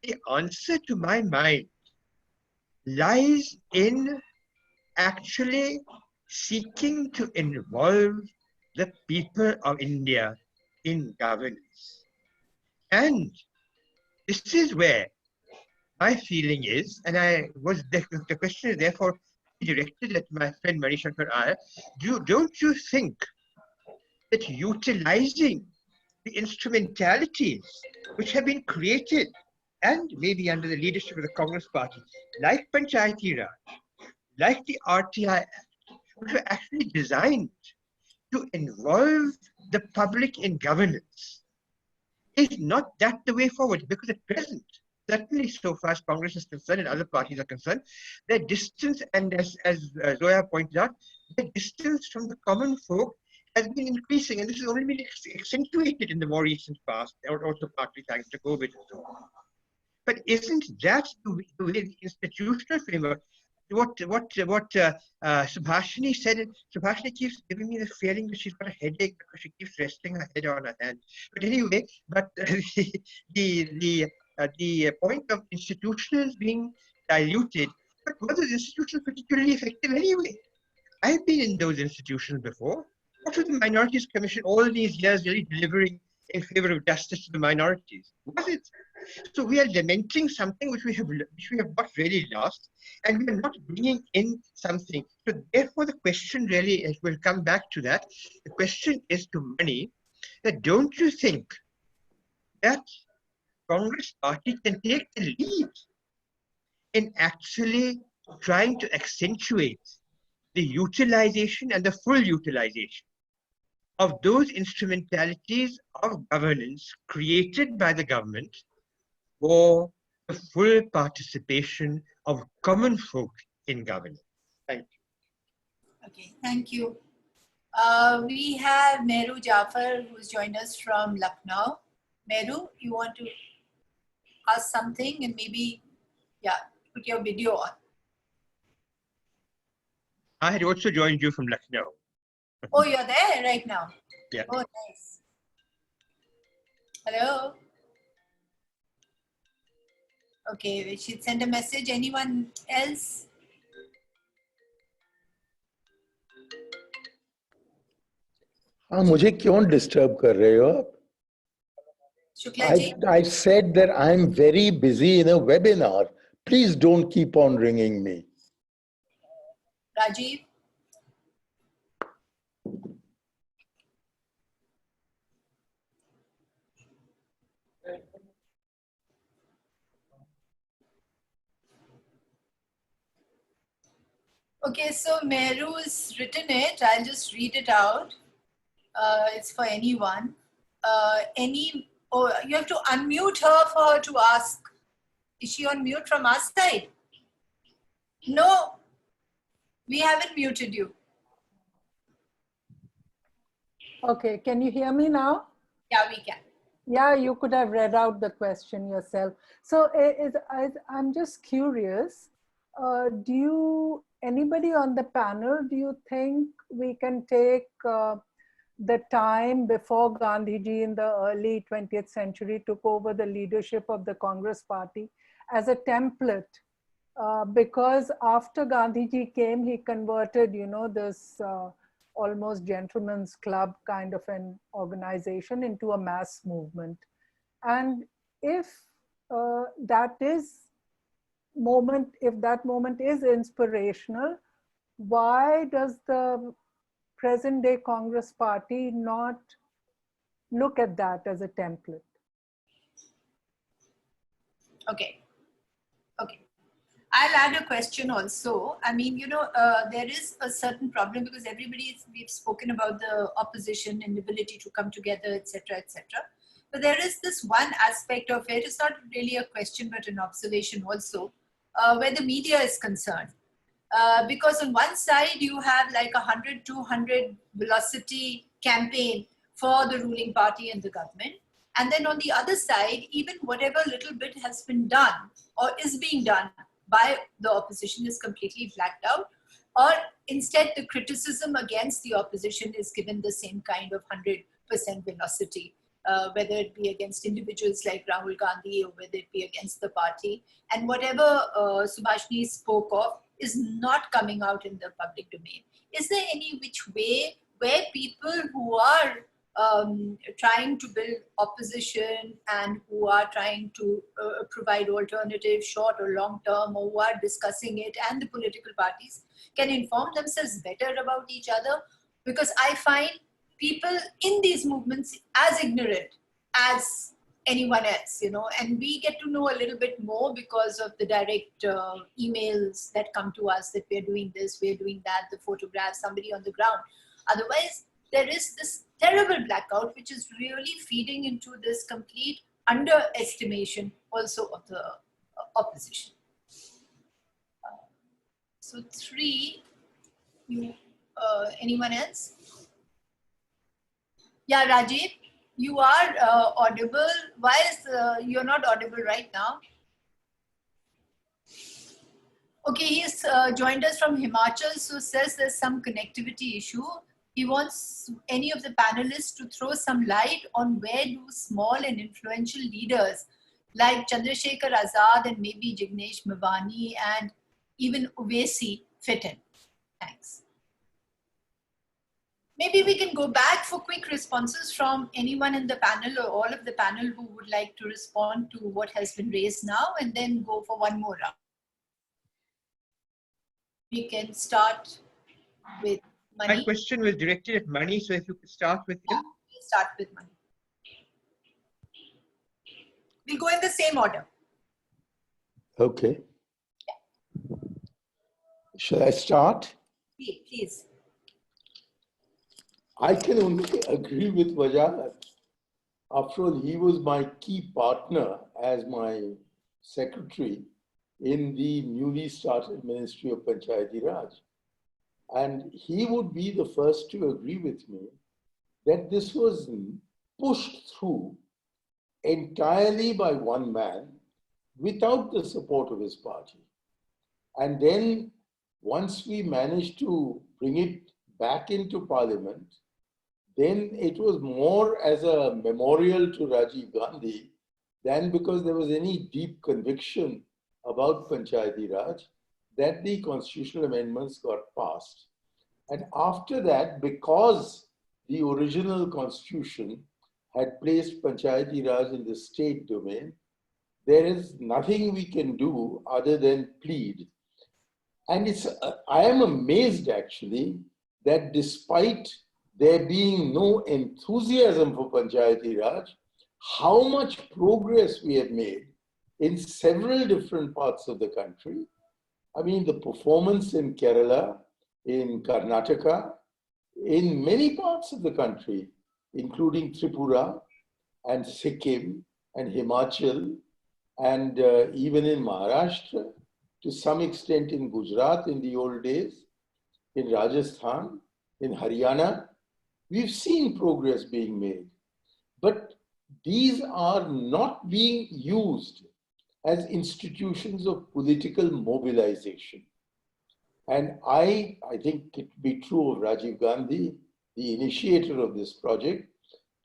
The answer to my mind lies in actually seeking to involve the people of India in governance. And this is where my feeling is, and the question is therefore directed at my friend Mani Shankar Aiyar, don't you think that utilizing the instrumentalities which have been created and maybe under the leadership of the Congress Party, like Panchayati Raj, like the RTI Act, which were actually designed to involve the public in governance, is not that the way forward? Because at present, certainly so far as Congress is concerned and other parties are concerned, their distance, and as Zoya pointed out, their distance from the common folk has been increasing, and this has only been accentuated in the more recent past, also partly thanks to COVID and so on. But isn't that the way the institutional framework? What Subhashini said? Subhashini keeps giving me the feeling that she's got a headache because she keeps resting her head on her hand. But anyway, the point of institutions being diluted, but were those institutions particularly effective anyway? I've been in those institutions before. What was the Minorities Commission all these years really delivering in favor of justice to the minorities? Was it? So we are lamenting something which we have not really lost, and we are not bringing in something. So therefore, the question really is, we'll come back to that. The question is to Mani, that don't you think that Congress party can take the lead in actually trying to accentuate the utilization and the full utilization of those instrumentalities of governance created by the government for the full participation of common folk in governance? Thank you. Okay, thank you. We have Nehru Jafar, who's joined us from Lucknow. Nehru, you want to ask something and maybe, yeah, put your video on. I had also joined you from Lucknow. Oh, you're there right now? Yeah. Oh, nice. Hello? Okay, we should send a message. Anyone else? हाँ मुझे क्यों disturb कर रहे हो आप? Shukla ji? I said that I'm very busy in a webinar. Please don't keep on ringing me. Rajiv? Okay, so Mehru's written it. I'll just read it out. It's for anyone. You have to unmute her for her to ask. Is she on mute from our side? No, we haven't muted you. Okay, can you hear me now? Yeah, we can. Yeah, you could have read out the question yourself. So I'm just curious, anybody on the panel, do you think we can take the time before Gandhiji in the early 20th century took over the leadership of the Congress party as a template? Because after Gandhiji came, he converted, this almost gentleman's club kind of an organization into a mass movement. And if that moment is inspirational, why does the present day Congress party not look at that as a template? Okay. I'll add a question also. I mean, there is a certain problem because we've spoken about the opposition, inability to come together, etc., etc. But there is this one aspect of it. It's not really a question, but an observation also, where the media is concerned. Because on one side, you have like 100, 200 velocity campaign for the ruling party and the government. And then on the other side, even whatever little bit has been done or is being done by the opposition is completely blacked out, or instead the criticism against the opposition is given the same kind of 100% velocity, whether it be against individuals like Rahul Gandhi or whether it be against the party. And whatever Subhashini spoke of is not coming out in the public domain. Is there any which way where people who are trying to build opposition and who are trying to provide alternatives, short or long term, or who are discussing it, and the political parties can inform themselves better about each other? Because I find people in these movements as ignorant as anyone else, and we get to know a little bit more because of the direct emails that come to us that we're doing this, we're doing that, the photographs, somebody on the ground. Otherwise, there is this terrible blackout which is really feeding into this complete underestimation also of the opposition. So 3, anyone else? Yeah, Rajiv, you are audible. Why is you're not audible right now? Okay, he's joined us from Himachal, so says there's some connectivity issue. He wants any of the panelists to throw some light on where do small and influential leaders like Chandrasekhar Azad and maybe Jignesh Mevani and even Owaisi fit in. Thanks. Maybe we can go back for quick responses from anyone in the panel or all of the panel who would like to respond to what has been raised now, and then go for one more round. We can start with Mani. My question was directed at Mani, so if you could start with him. We'll start with Mani. We'll go in the same order. Okay. Shall I start? Please. I can only agree with Wajahat. After all, he was my key partner as my secretary in the newly started Ministry of Panchayati Raj. And he would be the first to agree with me that this was pushed through entirely by one man without the support of his party. And then once we managed to bring it back into Parliament, then it was more as a memorial to Rajiv Gandhi than because there was any deep conviction about Panchayati Raj that the constitutional amendments got passed. And after that, because the original constitution had placed Panchayati Raj in the state domain, there is nothing we can do other than plead. And I am amazed actually that despite there being no enthusiasm for Panchayati Raj, how much progress we have made in several different parts of the country. I mean, the performance in Kerala, in Karnataka, in many parts of the country, including Tripura and Sikkim and Himachal, and even in Maharashtra, to some extent in Gujarat in the old days, in Rajasthan, in Haryana, we've seen progress being made. But these are not being used as institutions of political mobilization. And I think it would be true of Rajiv Gandhi, the initiator of this project,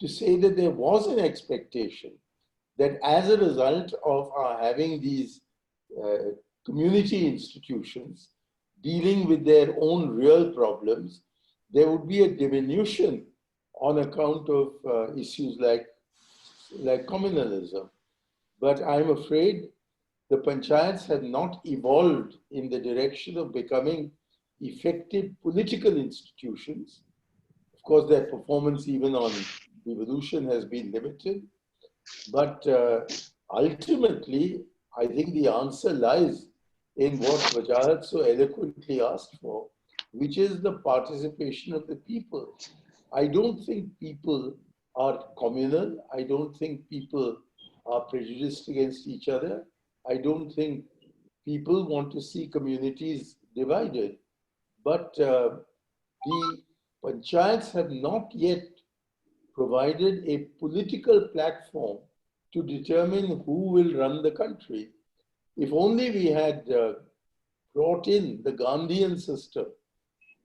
to say that there was an expectation that as a result of our having these community institutions dealing with their own real problems, there would be a diminution on account of issues like communalism. But I'm afraid the panchayats have not evolved in the direction of becoming effective political institutions. Of course, their performance even on devolution has been limited. But ultimately, I think the answer lies in what Wajahat so eloquently asked for, which is the participation of the people. I don't think people are communal. I don't think people are prejudiced against each other. I don't think people want to see communities divided. But the panchayats have not yet provided a political platform to determine who will run the country. If only we had brought in the Gandhian system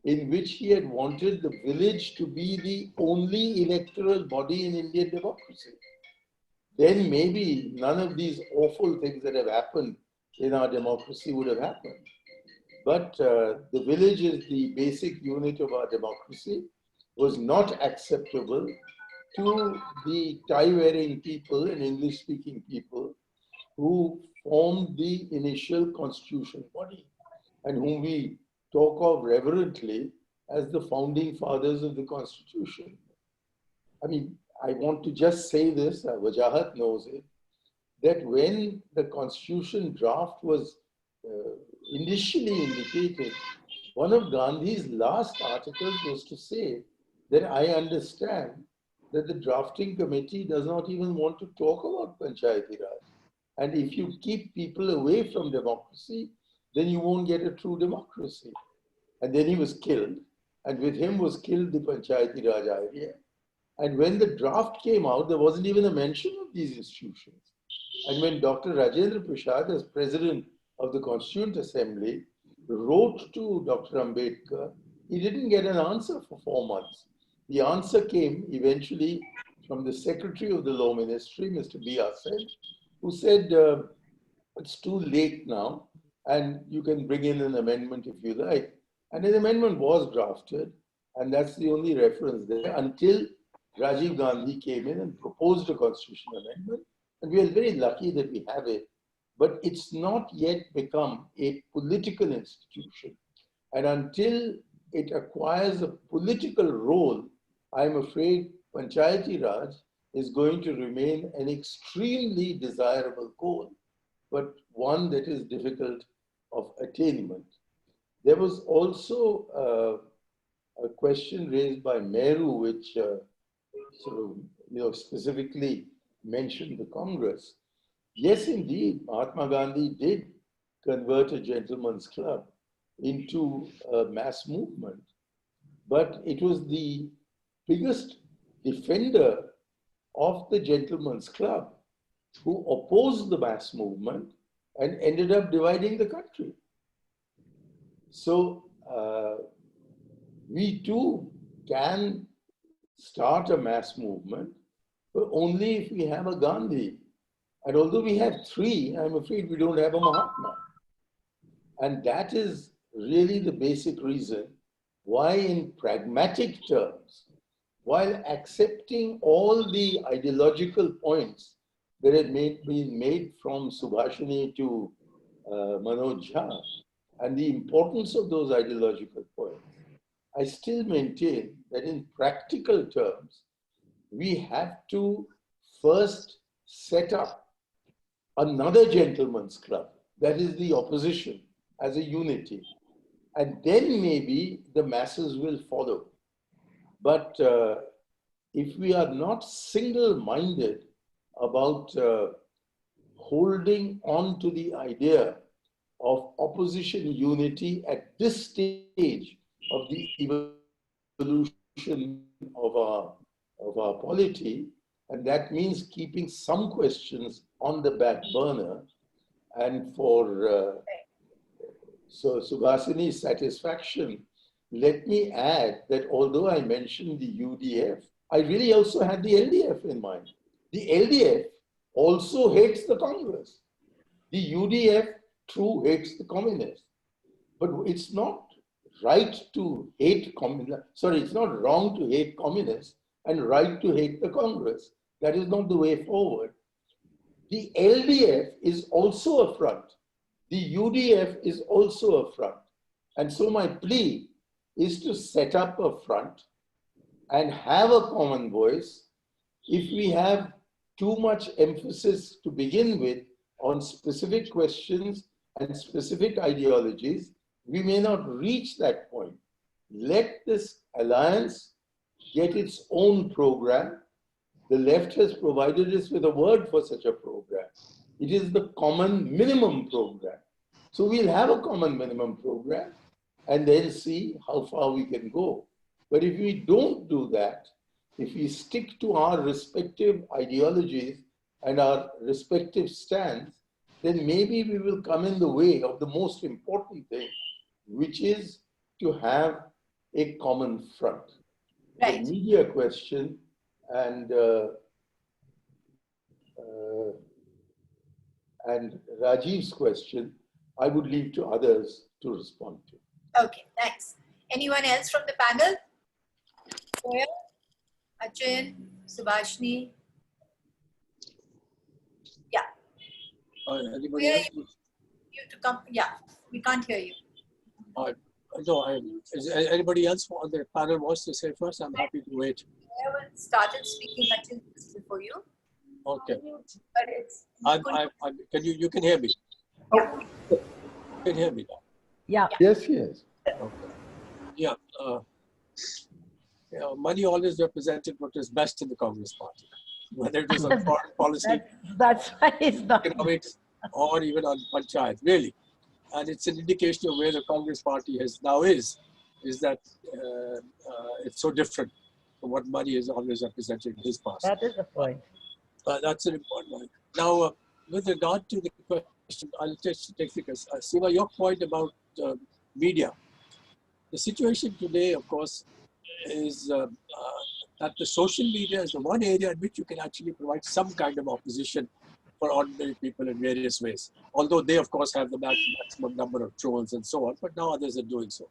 in which he had wanted the village to be the only electoral body in Indian democracy, then maybe none of these awful things that have happened in our democracy would have happened. But the village is the basic unit of our democracy, was not acceptable to the tie-wearing people and English-speaking people who formed the initial constitutional body and whom we talk of reverently as the founding fathers of the Constitution. I mean, I want to just say this, Wajahat knows it, that when the Constitution draft was initially indicated, one of Gandhi's last articles was to say that I understand that the drafting committee does not even want to talk about Panchayati Raj. And if you keep people away from democracy, then you won't get a true democracy. And then he was killed, and with him was killed the Panchayati Raj idea. And when the draft came out, there wasn't even a mention of these institutions. And when Dr. Rajendra Prasad, as president of the Constituent Assembly, wrote to Dr. Ambedkar, he didn't get an answer for 4 months. The answer came eventually from the Secretary of the Law Ministry, Mr. B.R. Sen, who said, it's too late now, and you can bring in an amendment if you like. And an amendment was drafted, And that's the only reference there until Rajiv Gandhi came in and proposed a constitutional amendment. And we are very lucky that we have it. But it's not yet become a political institution. And until it acquires a political role, I'm afraid Panchayati Raj is going to remain an extremely desirable goal, but one that is difficult of attainment. There was also a question raised by Nehru, which sort of specifically mentioned the Congress. Yes, indeed, Mahatma Gandhi did convert a gentleman's club into a mass movement, but it was the biggest defender of the gentleman's club who opposed the mass movement and ended up dividing the country. So we too can start a mass movement, but only if we have a Gandhi. And although we have three, I'm afraid we don't have a Mahatma. And that is really the basic reason why, in pragmatic terms, while accepting all the ideological points that had been made from Subhashini to Manoj, and the importance of those ideological points, I still maintain that in practical terms, we have to first set up another gentleman's club, that is the opposition, as a unity. And then maybe the masses will follow. But if we are not single-minded about holding on to the idea of opposition unity at this stage of the evolution of our polity, and that means keeping some questions on the back burner. And for so Subhashini's satisfaction, let me add that although I mentioned the UDF, I really also had the LDF in mind. The LDF also hates the Congress. The UDF, true, hates the communists. But it's not right to hate communists. Sorry, it's not wrong to hate communists and right to hate the Congress. That is not the way forward. The LDF is also a front. The UDF is also a front. And so my plea is to set up a front and have a common voice. If we have too much emphasis to begin with on specific questions and specific ideologies, we may not reach that point. Let this alliance get its own program. The left has provided us with a word for such a program. It is the common minimum program. So we'll have a common minimum program and then see how far we can go. But if we don't do that, if we stick to our respective ideologies and our respective stands, then maybe we will come in the way of the most important thing, which is to have a common front. Right. The media question and Rajiv's question, I would leave to others to respond to. Okay, thanks. Anyone else from the panel? Zoya, Achin, Subhashini? Yeah. Anybody else? You to come. Yeah, we can't hear you. No, is anybody else on the panel wants to say first? I'm happy to wait. I started speaking Achin before you. Okay. But it's. Can you can hear me? Yeah. You can hear me now. Yeah. Yes, yes. Okay. Yeah. Mani always represented what is best in the Congress Party, whether it is on foreign policy, that's why it's not economics, or even on panchayat, really. And it's an indication of where the Congress Party is that it's so different from what Mani has always represented in his past. That is the point. That's an important one. Now, with regard to the question, I'll just take because Siva, your point about media. The situation today, of course, is that the social media is the one area in which you can actually provide some kind of opposition for ordinary people in various ways. Although they, of course, have the maximum number of trolls and so on, but now others are doing so.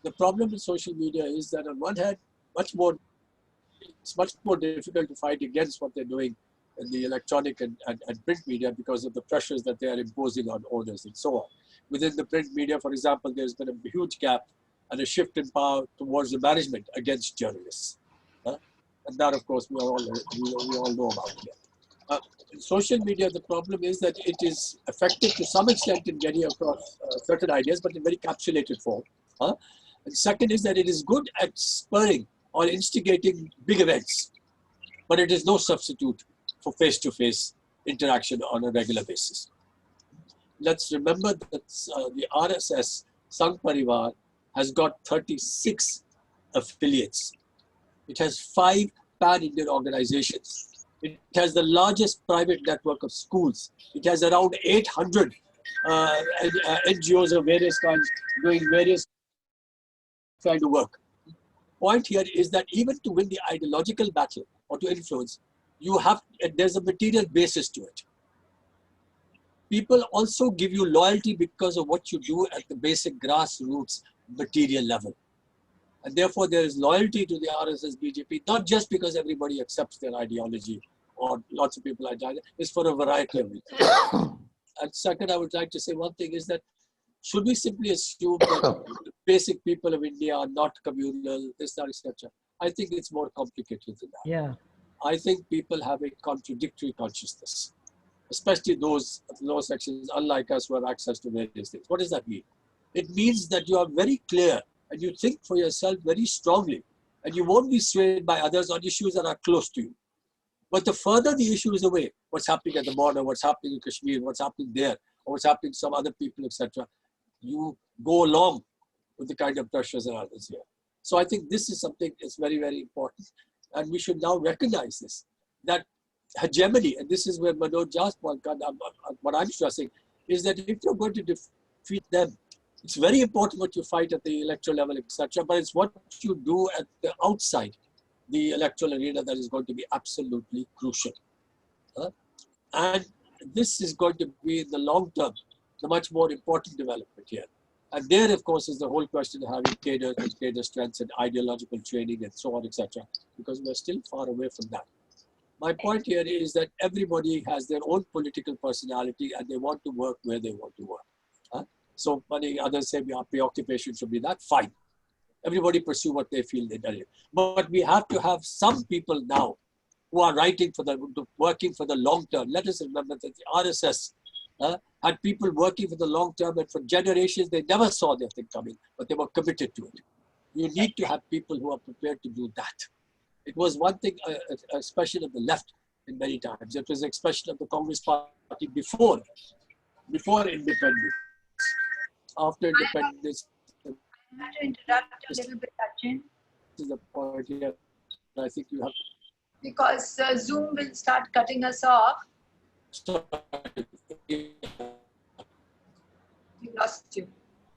The problem with social media is that on one hand, it's much more difficult to fight against what they're doing in the electronic and print media because of the pressures that they are imposing on owners and so on. Within the print media, for example, there's been a huge gap and a shift in power towards the management against journalists. And that, of course, we all know about it. In social media, the problem is that it is effective to some extent in getting across certain ideas, but in very capsulated form. And second is that it is good at spurring or instigating big events, but it is no substitute for face-to-face interaction on a regular basis. Let's remember that the RSS Sangh Parivar has got 36 affiliates. It has 5 pan-Indian organizations. It has the largest private network of schools. It has around 800 NGOs of various kinds doing various kind of work. Point here is that even to win the ideological battle or to influence, there's a material basis to it. People also give you loyalty because of what you do at the basic grassroots material level. And therefore there is loyalty to the RSS BJP, not just because everybody accepts their ideology or lots of people like that, it's for a variety of reasons. And second, I would like to say one thing is that should we simply assume that basic people of India are not communal, this, that, etc.? I think it's more complicated than that. Yeah. I think people have a contradictory consciousness, especially those lower sections, unlike us, who have access to various things. What does that mean? It means that you are very clear and you think for yourself very strongly, and you won't be swayed by others on issues that are close to you. But the further the issue is away, what's happening at the border, what's happening in Kashmir, what's happening there, or what's happening to some other people, etc., you go along with the kind of pressures that others here. So I think this is something that's very, very important. And we should now recognize this, that hegemony, and this is where Manoj just what I'm stressing, is that if you're going to defeat them, it's very important what you fight at the electoral level, etc., but it's what you do at the outside the electoral arena that is going to be absolutely crucial. And this is going to be, in the long term, the much more important development here. And there, of course, is the whole question of having cadres and cadre strengths and ideological training and so on, etc., because we're still far away from that. My point here is that everybody has their own political personality and they want to work where they want to work. So many others say our preoccupation should be that, fine. Everybody pursue what they feel they do. But we have to have some people now who are working for the long term. Let us remember that the RSS had people working for the long term, and for generations they never saw their thing coming, but they were committed to it. You need to have people who are prepared to do that. It was one thing, a expression of the left in many times. It was an expression of the Congress Party before independence. After independence, I have to interrupt a little bit, Achin. This is the point here. I think you have, because Zoom will start cutting us off. We lost you.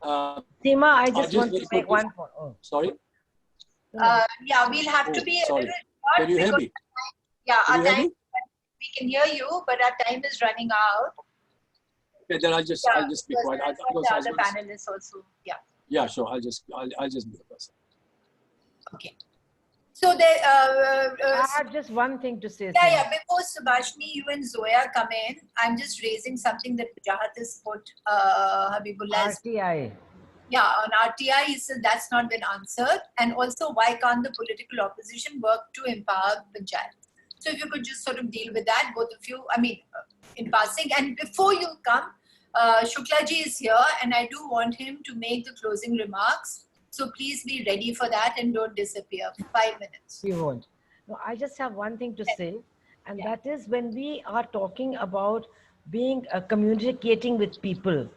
Seema, I just want to make one point. Oh. Sorry? Yeah, we'll have to be a little short. Can you hear me? Yeah, can our time, we can hear you, but our time is running out. Okay, then I'll just be quiet. The other panelists also, yeah. Yeah, sure. I'll just be the person. Okay. So there. I have just one thing to say. Yeah. Before Subhashini, you and Zoya come in, I'm just raising something that Jahat has put. Habibullah. RTI. Yeah, on RTI, he said that's not been answered. And also, why can't the political opposition work to empower panchayats? So if you could just sort of deal with that, both of you, I mean, in passing. And before you come, Shuklaji is here, and I do want him to make the closing remarks. So please be ready for that and don't disappear. 5 minutes. You won't. No, I just have one thing to say, and that is when we are talking about being communicating with people.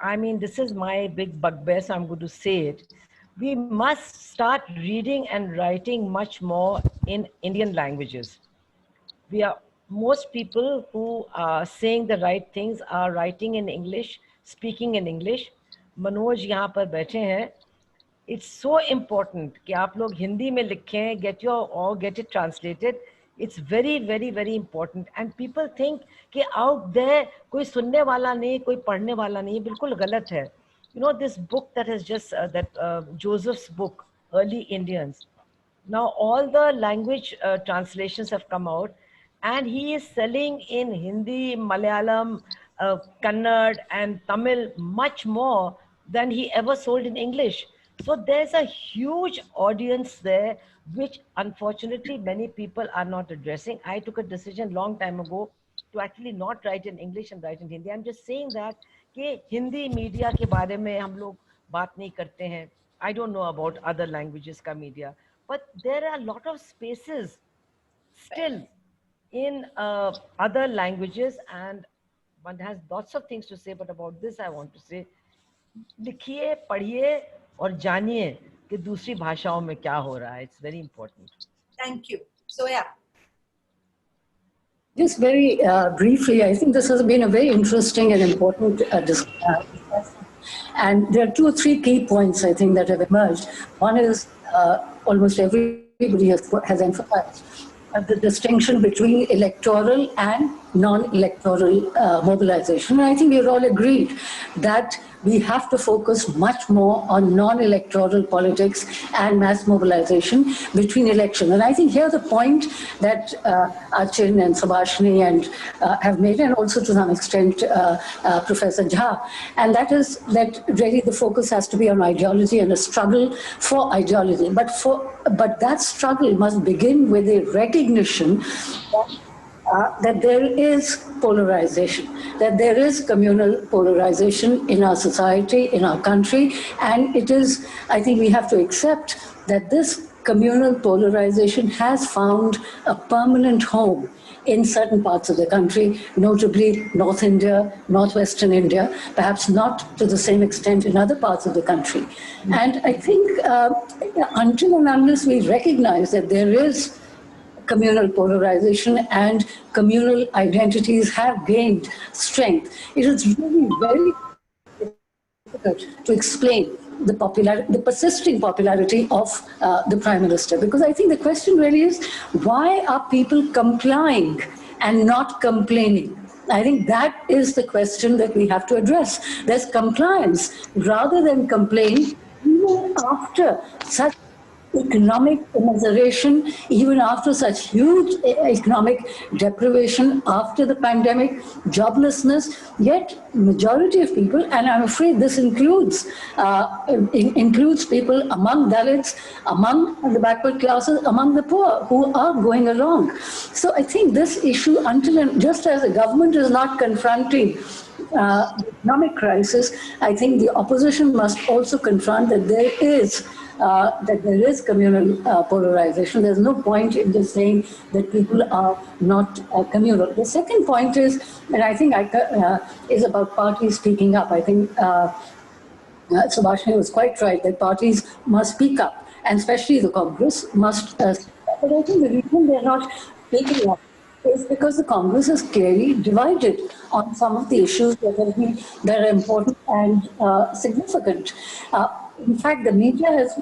I mean, this is my big bugbear, so I'm going to say it. We must start reading and writing much more in Indian languages. Most people who are saying the right things are writing in English, speaking in English. Manoj यहाँ पर बैठे हैं. It's so important कि आप लोग हिंदी में लिखें, get it translated. It's very, very, very important. And people think कि out there कोई सुनने वाला नहीं, कोई पढ़ने वाला नहीं, बिल्कुल गलत है. You know, this book that has just, Joseph's book, Early Indians. Now all the language translations have come out, and he is selling in Hindi, Malayalam, Kannada and Tamil much more than he ever sold in English. So there's a huge audience there, which unfortunately many people are not addressing. I took a decision long time ago to actually not write in English and write in Hindi. I'm just saying that कि Hindi media के बारे में हम लोग बात नहीं करते हैं. I don't know about other languages का media, but there are a lot of spaces still in other languages, and one has lots of things to say, but about this I want to say, लिखिए, पढ़िए और जानिए कि दूसरी भाषाओं में क्या हो रहा है. It's very important. Thank you. Zoya. Just very briefly, I think this has been a very interesting and important discussion. And there are 2 or 3 key points, I think, that have emerged. One is almost everybody has emphasized the distinction between electoral and non-electoral mobilization. And I think we've all agreed that we have to focus much more on non-electoral politics and mass mobilization between election. And I think here the point that Achin and Subhashini and have made, and also to some extent Professor Jha, and that is that really the focus has to be on ideology and a struggle for ideology. But that struggle must begin with a recognition that there is polarization, that there is communal polarization in our society, in our country, and it is, I think we have to accept that this communal polarization has found a permanent home in certain parts of the country, notably North India, Northwestern India, perhaps not to the same extent in other parts of the country. And I think until and unless we recognize that there is communal polarization and communal identities have gained strength, it is really very difficult to explain the persisting popularity of the Prime Minister. Because I think the question really is, why are people complying and not complaining? I think that is the question that we have to address. There's compliance rather than complaint, even after such economic immiseration, even after such huge economic deprivation after the pandemic, joblessness, yet majority of people, and I'm afraid this includes people among Dalits, among the backward classes, among the poor who are going along. So I think this issue, until and just as the government is not confronting the economic crisis, I think the opposition must also confront that there is communal polarization. There's no point in just saying that people are not communal. The second point is, and I think is about parties speaking up. I think Subhashini was quite right that parties must speak up, and especially the Congress must speak up. But I think the reason they're not speaking up is because the Congress is clearly divided on some of the issues that are important and significant. In fact, the media has,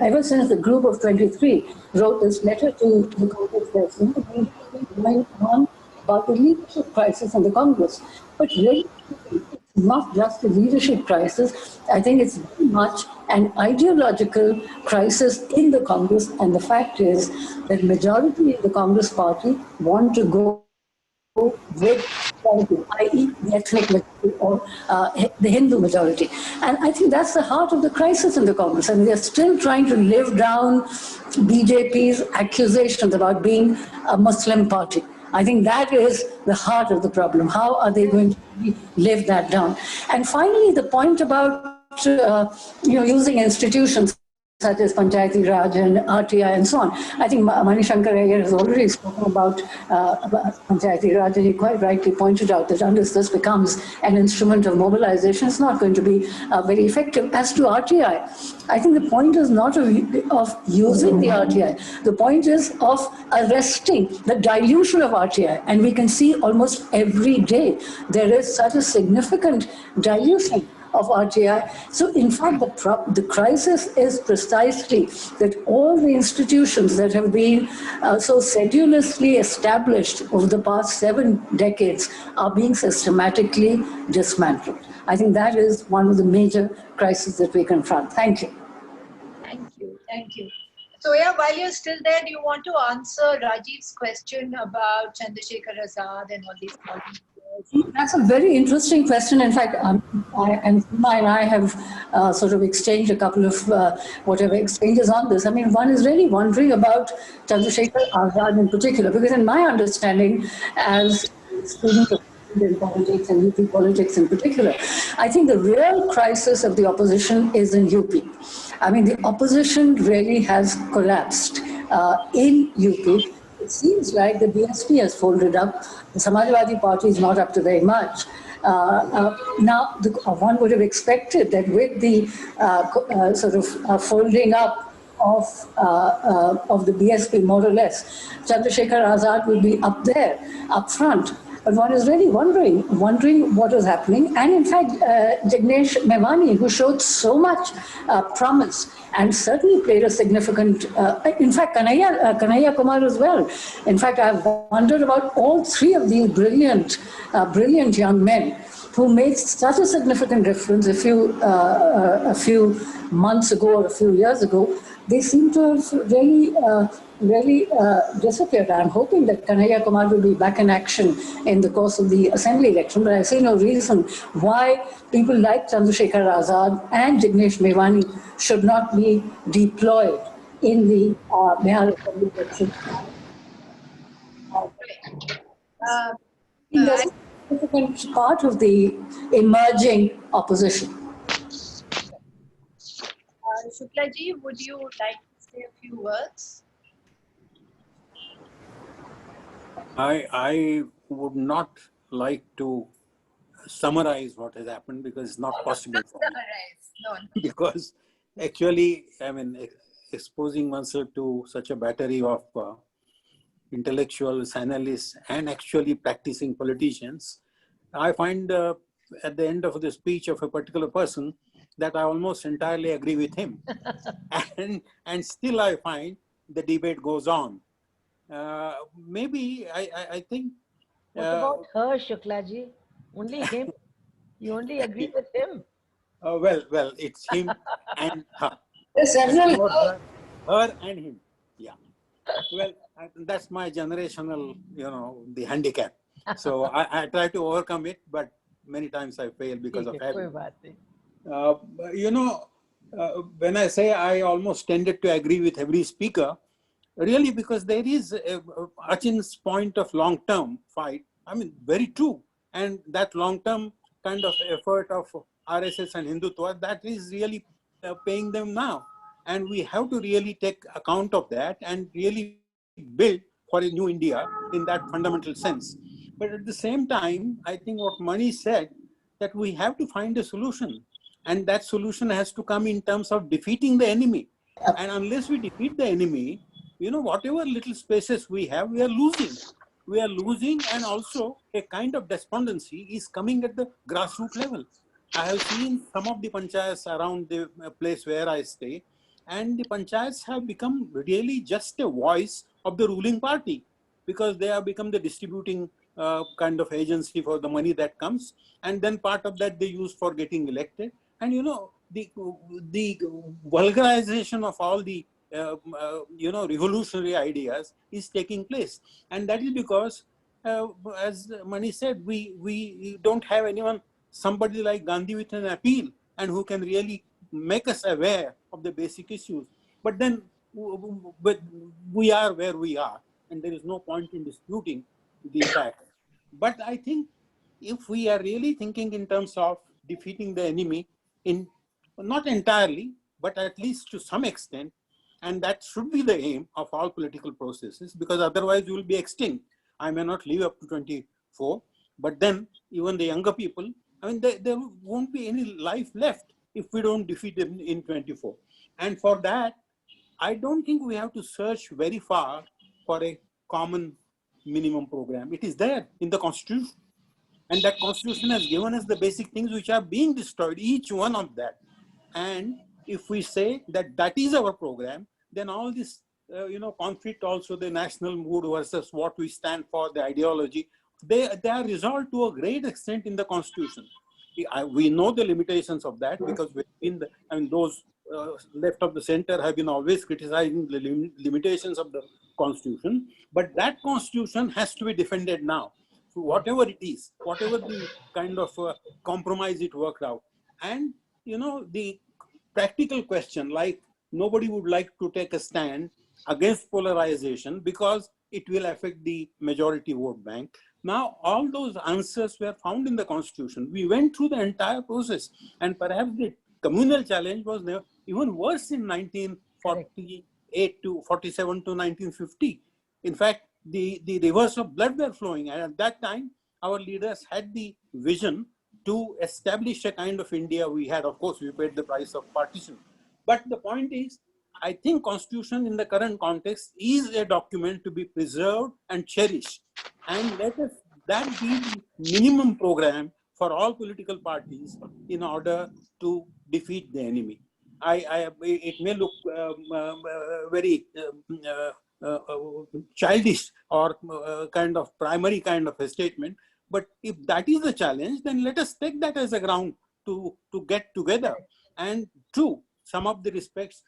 ever since the group of 23 wrote this letter to the Congress president, the media has been going on about the leadership crisis in the Congress. But really, it's not just a leadership crisis. I think it's very much an ideological crisis in the Congress. And the fact is that majority of the Congress party want to go with i.e. the ethnic majority or the Hindu majority. And I think that's the heart of the crisis in the Congress. I mean, they're still trying to live down BJP's accusations about being a Muslim party. I think that is the heart of the problem. How are they going to live that down? And finally, the point about using institutions such as Panchayati Raj and RTI and so on. I think Mani Shankar Aiyar has already spoken about Panchayati Raj, and he quite rightly pointed out that unless this becomes an instrument of mobilization, it's not going to be very effective. As to RTI, I think the point is not of using the RTI. The point is of arresting the dilution of RTI. And we can see almost every day there is such a significant dilution of RTI. So in fact, the crisis is precisely that all the institutions that have been so sedulously established over the past 7 decades are being systematically dismantled. I think that is one of the major crises that we confront. Thank you. Thank you. Thank you. Zoya, while you're still there, do you want to answer Rajiv's question about Chandrasekhar Azad and all these politics? That's a very interesting question. In fact, Seema and I have sort of exchanged a couple of whatever exchanges on this. I mean, one is really wondering about Chandrasekhar Azad in particular, because in my understanding, as a student of Indian politics and UP politics in particular, I think the real crisis of the opposition is in UP. I mean, the opposition really has collapsed in UP. It seems like the BSP has folded up. The Samajwadi Party is not up to very much. Now, one would have expected that with the folding up of the BSP, more or less, Chandrasekhar Azad will be up there, up front. But one is really wondering what is happening. And in fact, Jignesh Mevani, who showed so much promise and certainly played a significant, in fact, Kanhaiya Kumar as well. In fact, I've wondered about all three of these brilliant young men who made such a significant difference a few months ago or a few years ago. They seem to have really disappeared. I'm hoping that Kanhaiya Kumar will be back in action in the course of the assembly election, but I see no reason why people like Chandrasekhar Azad and Jignesh Mevani should not be deployed in the Bihar assembly election. That's a significant part of the emerging opposition. Shukla ji, would you like to say a few words? I would not like to summarize what has happened because it's not possible for me. No. Because actually, I mean, exposing oneself to such a battery of intellectuals, analysts, and actually practicing politicians, I find at the end of the speech of a particular person that I almost entirely agree with him. and still I find the debate goes on. Maybe I think. What about her, Shuklaji? Only him? You only agree with him? Well, it's him and her. Her and him. Yeah. Well, that's my generational, the handicap. So I try to overcome it, but many times I fail because of habit. When I say I almost tended to agree with every speaker, really because there is Achin's point of long-term fight. I mean, very true. And that long-term kind of effort of RSS and Hindutva, that is really paying them now. And we have to really take account of that and really build for a new India in that fundamental sense. But at the same time, I think what Mani said, that we have to find a solution. And that solution has to come in terms of defeating the enemy. And unless we defeat the enemy, whatever little spaces we have, we are losing. We are losing, and also a kind of despondency is coming at the grassroots level. I have seen some of the panchayats around the place where I stay, and the panchayats have become really just a voice of the ruling party because they have become the distributing kind of agency for the money that comes, and then part of that they use for getting elected. And the vulgarization of all the revolutionary ideas is taking place, and that is because, as Mani said, we don't have anyone, somebody like Gandhi with an appeal and who can really make us aware of the basic issues. But then we are where we are, and there is no point in disputing the fact. But I think if we are really thinking in terms of defeating the enemy, in not entirely, but at least to some extent, and that should be the aim of all political processes, because otherwise you will be extinct. I may not live up to 24, but then even the younger people, I mean, there won't be any life left if we don't defeat them in 24. And for that, I don't think we have to search very far for a common minimum program. It is there in the Constitution. And that constitution has given us the basic things which are being destroyed, each one of that. And if we say that that is our program, then all this, conflict also, the national mood versus what we stand for, the ideology, they are resolved to a great extent in the constitution. We know the limitations of that because those left of the center have been always criticizing the limitations of the constitution, but that constitution has to be defended now. So whatever it is, whatever the kind of compromise it worked out. And, the practical question, like nobody would like to take a stand against polarization because it will affect the majority vote bank. Now, all those answers were found in the constitution. We went through the entire process, and perhaps the communal challenge was even worse in 1948 to 47 to 1950. In fact, the rivers of blood were flowing. And at that time, our leaders had the vision to establish a kind of India we had. Of course, we paid the price of partition. But the point is, I think constitution in the current context is a document to be preserved and cherished. And let us that be the minimum program for all political parties in order to defeat the enemy. It may look very childish or kind of primary kind of a statement, but if that is the challenge, then let us take that as a ground to get together. And true, some respects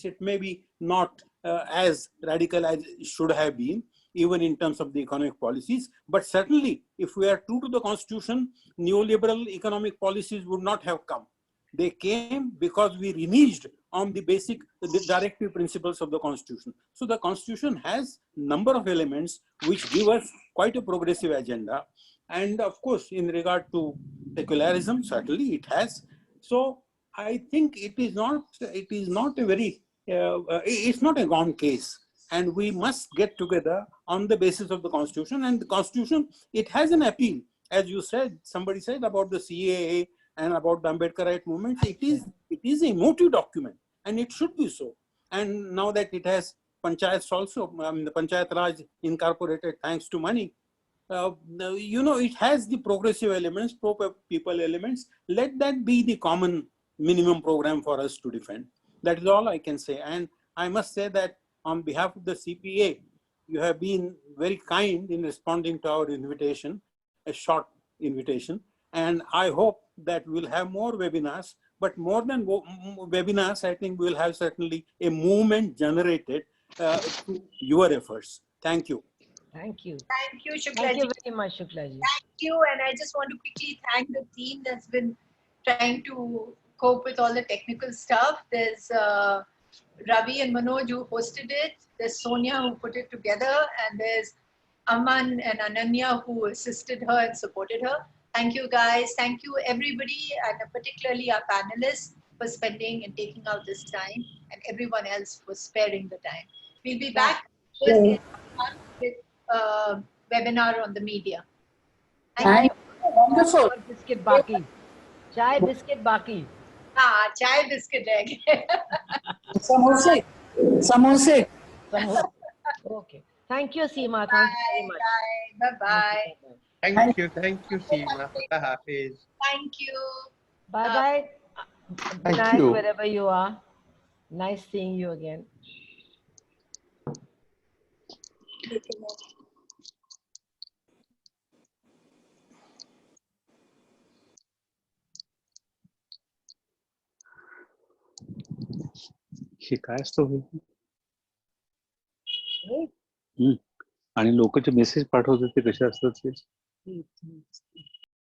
it may be not as radical as it should have been, even in terms of the economic policies. But certainly, if we are true to the constitution, neoliberal economic policies would not have come. They came because we reneged on the directive principles of the constitution. So the constitution has a number of elements which give us quite a progressive agenda. And of course, in regard to secularism, certainly it has. So I think it's not a gone case. And we must get together on the basis of the constitution. And the constitution, it has an appeal. As you said, somebody said about the CAA and about the Ambedkarite movement, it is a motive document, and it should be so. And now that it has panchayats also, the Panchayat Raj incorporated thanks to Mani, it has the progressive elements, pro-people elements. Let that be the common minimum program for us to defend. That is all I can say. And I must say that on behalf of the CPA, you have been very kind in responding to our invitation, a short invitation. And I hope that we'll have more webinars, but more than webinars, I think we'll have certainly a movement generated through your efforts. Thank you. Thank you. Thank you, Shuklaji. Thank you very much, Shuklaji. Thank you. And I just want to quickly thank the team that's been trying to cope with all the technical stuff. There's Ravi and Manoj who hosted it. There's Sonia who put it together. And there's Aman and Ananya who assisted her and supported her. Thank you, guys. Thank you, everybody, and particularly our panelists for spending and taking out this time, and everyone else for sparing the time. We'll be back with webinar on the media. Thank you. Wonderful. Biscuit baki. Chai biscuit baki. Chai biscuit egg. Samosa. Samosa. Okay. Thank you, Seema. Thank you very much. Bye-bye. Thank you, Seema. Khuda Hafiz. Thank you. Bye-bye. Good night, wherever you are. Nice seeing you again. हे काय असतं आणि लोक जे message पाठवतात ते कसे असतात ते